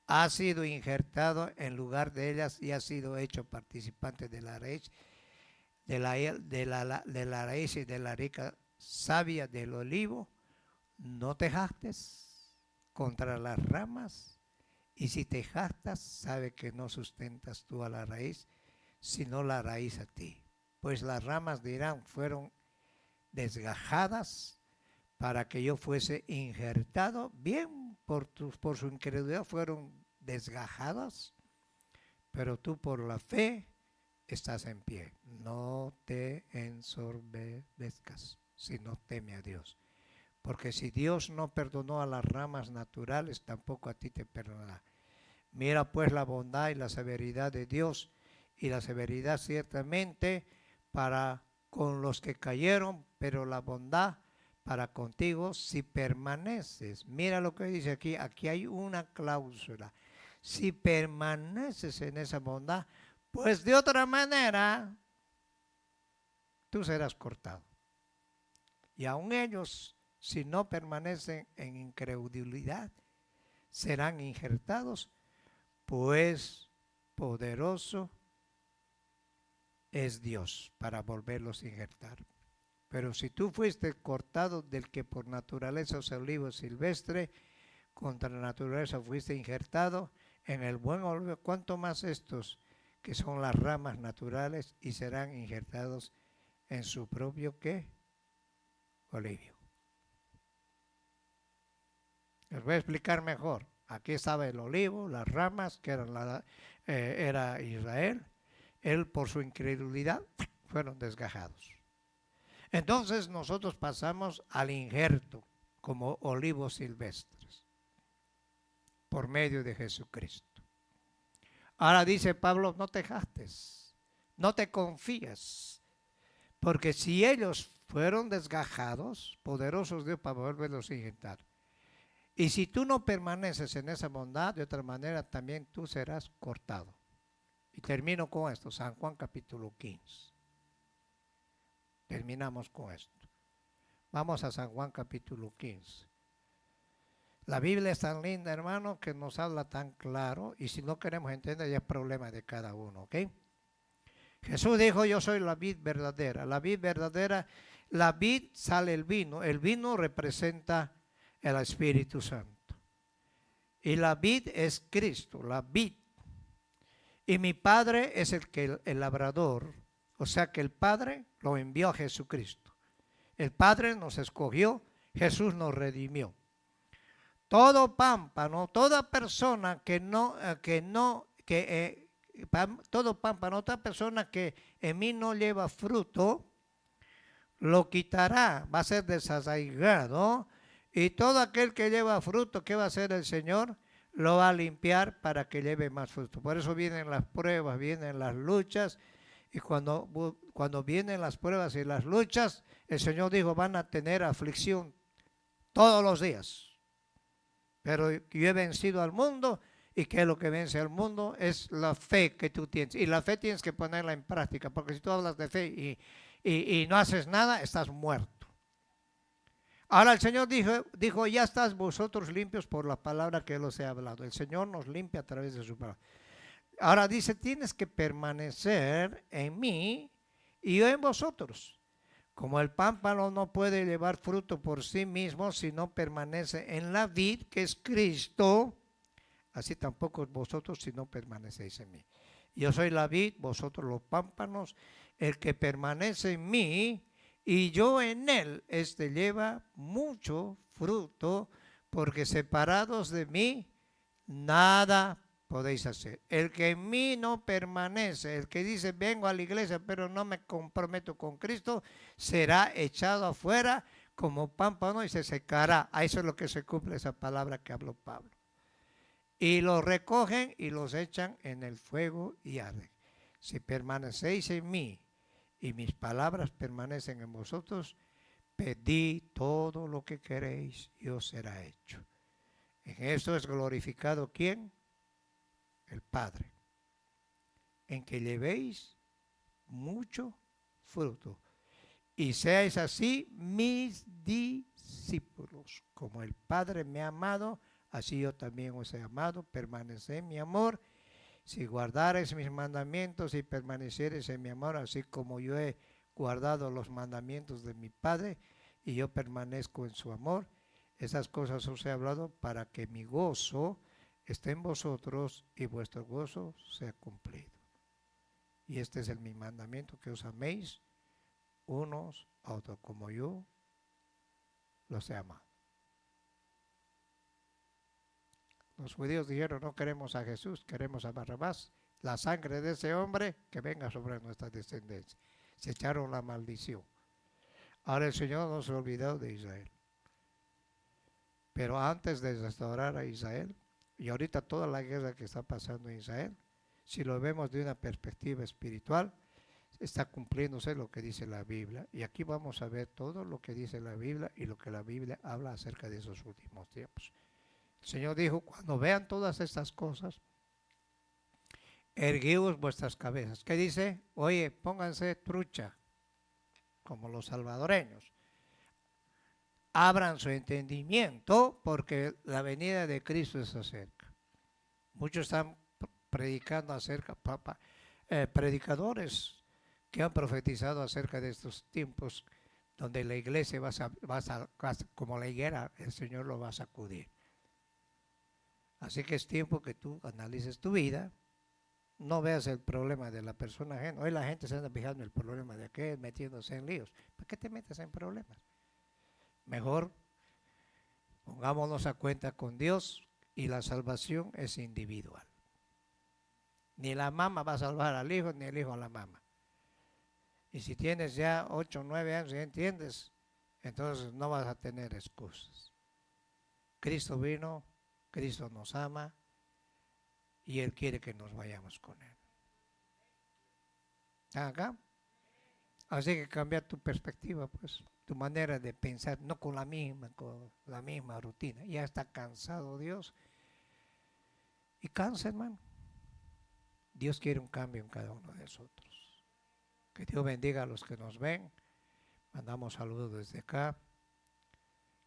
has sido injertado en lugar de ellas y has sido hecho participante de la raíz. De la raíz y de la rica savia del olivo, no te jactes contra las ramas, y si te jactas, sabe que no sustentas tú a la raíz, sino la raíz a ti. Pues las ramas dirán, fueron desgajadas para que yo fuese injertado. Bien, por su incredulidad fueron desgajadas, pero tú por la fe estás en pie. No te ensoberbezcas, sino teme a Dios. Porque si Dios no perdonó a las ramas naturales, tampoco a ti te perdonará. Mira pues la bondad y la severidad de Dios, y la severidad ciertamente para con los que cayeron, pero la bondad para contigo si permaneces. Mira lo que dice aquí, aquí hay una cláusula. Si permaneces en esa bondad, pues de otra manera, tú serás cortado. Y aun ellos, si no permanecen en incredulidad, serán injertados, pues poderoso es Dios para volverlos a injertar. Pero si tú fuiste cortado del que por naturaleza es olivo silvestre, contra la naturaleza fuiste injertado en el buen olivo, ¿cuánto más estos que son las ramas naturales y serán injertados en su propio ¿qué? Olivo? Les voy a explicar mejor. Aquí estaba el olivo, las ramas, que era Israel. Él por su incredulidad fueron desgajados. Entonces nosotros pasamos al injerto como olivos silvestres por medio de Jesucristo. Ahora dice Pablo, no te jactes, no te confíes, porque si ellos fueron desgajados, poderosos Dios para volverlos a injertar. Y si tú no permaneces en esa bondad, de otra manera también tú serás cortado. Y termino con esto, San Juan capítulo 15. Terminamos con esto. Vamos a San Juan capítulo 15. La Biblia es tan linda, hermano, que nos habla tan claro, y si no queremos entender ya es problema de cada uno, ¿ok? Jesús dijo, yo soy la vid verdadera. La vid verdadera, la vid sale el vino representa el Espíritu Santo. Y la vid es Cristo, la vid. Y mi Padre es el labrador, o sea que el Padre lo envió a Jesucristo. El Padre nos escogió, Jesús nos redimió. Todo pámpano, toda persona todo pámpano, otra persona que en mí no lleva fruto, lo quitará, va a ser desarraigado Y todo aquel que lleva fruto, ¿qué va a hacer el Señor? Lo va a limpiar para que lleve más fruto. Por eso vienen las pruebas, vienen las luchas. Y cuando vienen las pruebas y las luchas, el Señor dijo, van a tener aflicción todos los días. Pero yo he vencido al mundo. ¿Y qué es lo que vence al mundo? Es la fe que tú tienes. Y la fe tienes que ponerla en práctica. Porque si tú hablas de fe y no haces nada, estás muerto. Ahora el Señor dijo, ya estás vosotros limpios por la palabra que Él os he hablado. El Señor nos limpia a través de su palabra. Ahora dice, tienes que permanecer en mí y yo en vosotros. Como el pámpano no puede llevar fruto por sí mismo si no permanece en la vid, que es Cristo, así tampoco vosotros si no permanecéis en mí. Yo soy la vid, vosotros los pámpanos. El que permanece en mí y yo en él, este lleva mucho fruto, porque separados de mí, nada podéis hacer. El que en mí no permanece, el que dice vengo a la iglesia pero no me comprometo con Cristo, será echado afuera como pámpano y se secará. A eso es lo que se cumple esa palabra que habló Pablo. Y los recogen y los echan en el fuego y arden. Si permanecéis en mí y mis palabras permanecen en vosotros, pedid todo lo que queréis y os será hecho. En esto es glorificado ¿quién? El Padre. En que llevéis mucho fruto y seáis así mis discípulos. Como el Padre me ha amado, así yo también os he amado. Permaneced en mi amor. Si guardareis mis mandamientos y permaneciereis en mi amor, así como yo he guardado los mandamientos de mi Padre y yo permanezco en su amor, esas cosas os he hablado para que mi gozo esté en vosotros y vuestro gozo sea cumplido. Y este es mi mandamiento, que os améis unos a otros como yo los he amado. Los judíos dijeron, no queremos a Jesús, queremos a Barrabás. La sangre de ese hombre que venga sobre nuestra descendencia. Se echaron la maldición. Ahora el Señor no se olvidó de Israel. Pero antes de restaurar a Israel, y ahorita toda la guerra que está pasando en Israel, si lo vemos de una perspectiva espiritual, está cumpliéndose lo que dice la Biblia. Y aquí vamos a ver todo lo que dice la Biblia y lo que la Biblia habla acerca de esos últimos tiempos. El Señor dijo, cuando vean todas estas cosas, erguíos vuestras cabezas. ¿Qué dice? Oye, pónganse trucha, como los salvadoreños. Abran su entendimiento, porque la venida de Cristo está cerca. Muchos están predicando acerca, predicadores que han profetizado acerca de estos tiempos, donde la iglesia como la higuera, el Señor lo va a sacudir. Así que es tiempo que tú analices tu vida, no veas el problema de la persona ajena. Hoy la gente se anda fijando en el problema de aquel, metiéndose en líos. ¿Para qué te metes en problemas? Mejor pongámonos a cuenta con Dios, y la salvación es individual. Ni la mamá va a salvar al hijo, ni el hijo a la mamá. Y si tienes ya 8 o 9 años y entiendes, entonces no vas a tener excusas. Cristo vino, Cristo nos ama y Él quiere que nos vayamos con Él. ¿Están acá? Así que cambia tu perspectiva, pues, tu manera de pensar, no con la misma rutina. Ya está cansado Dios. Y cansa, hermano. Dios quiere un cambio en cada uno de nosotros. Que Dios bendiga a los que nos ven. Mandamos saludos desde acá.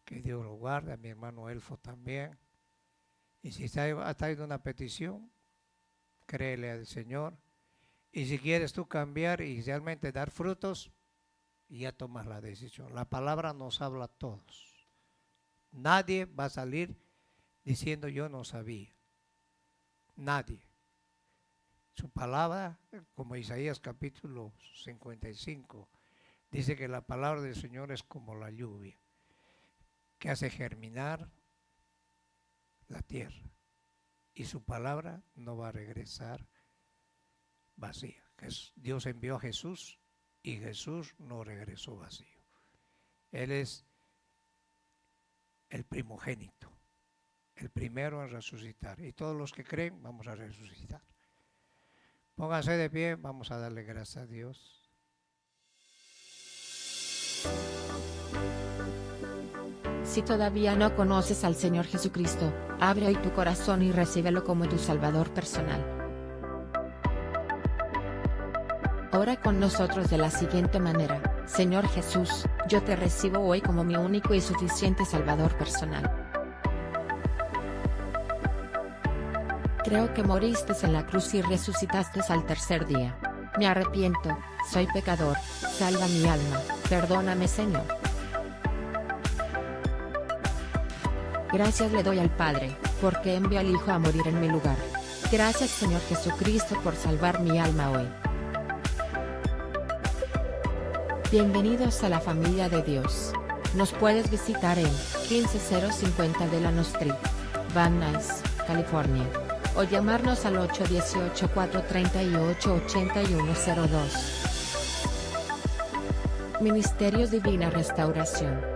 Que Dios lo guarde, a mi hermano Elfo también. Y si ha traído una petición, créele al Señor. Y si quieres tú cambiar y realmente dar frutos, ya tomas la decisión. La palabra nos habla a todos. Nadie va a salir diciendo yo no sabía. Nadie. Su palabra, como Isaías capítulo 55, dice que la palabra del Señor es como la lluvia, que hace germinar la tierra. Y su palabra no va a regresar vacía. Dios envió a Jesús y Jesús no regresó vacío. Él es el primogénito, el primero en resucitar. Y todos los que creen, vamos a resucitar. Pónganse de pie, vamos a darle gracias a Dios. Si todavía no conoces al Señor Jesucristo, abre hoy tu corazón y recíbelo como tu Salvador personal. Ora con nosotros de la siguiente manera: Señor Jesús, yo te recibo hoy como mi único y suficiente Salvador personal. Creo que moriste en la cruz y resucitaste al tercer día. Me arrepiento, soy pecador, salva mi alma, perdóname Señor. Gracias le doy al Padre, porque envió al Hijo a morir en mi lugar. Gracias Señor Jesucristo por salvar mi alma hoy. Bienvenidos a la familia de Dios. Nos puedes visitar en 15050 Delano Street, Van Nuys, California, o llamarnos al 818-438-8102. Ministerios Divina Restauración.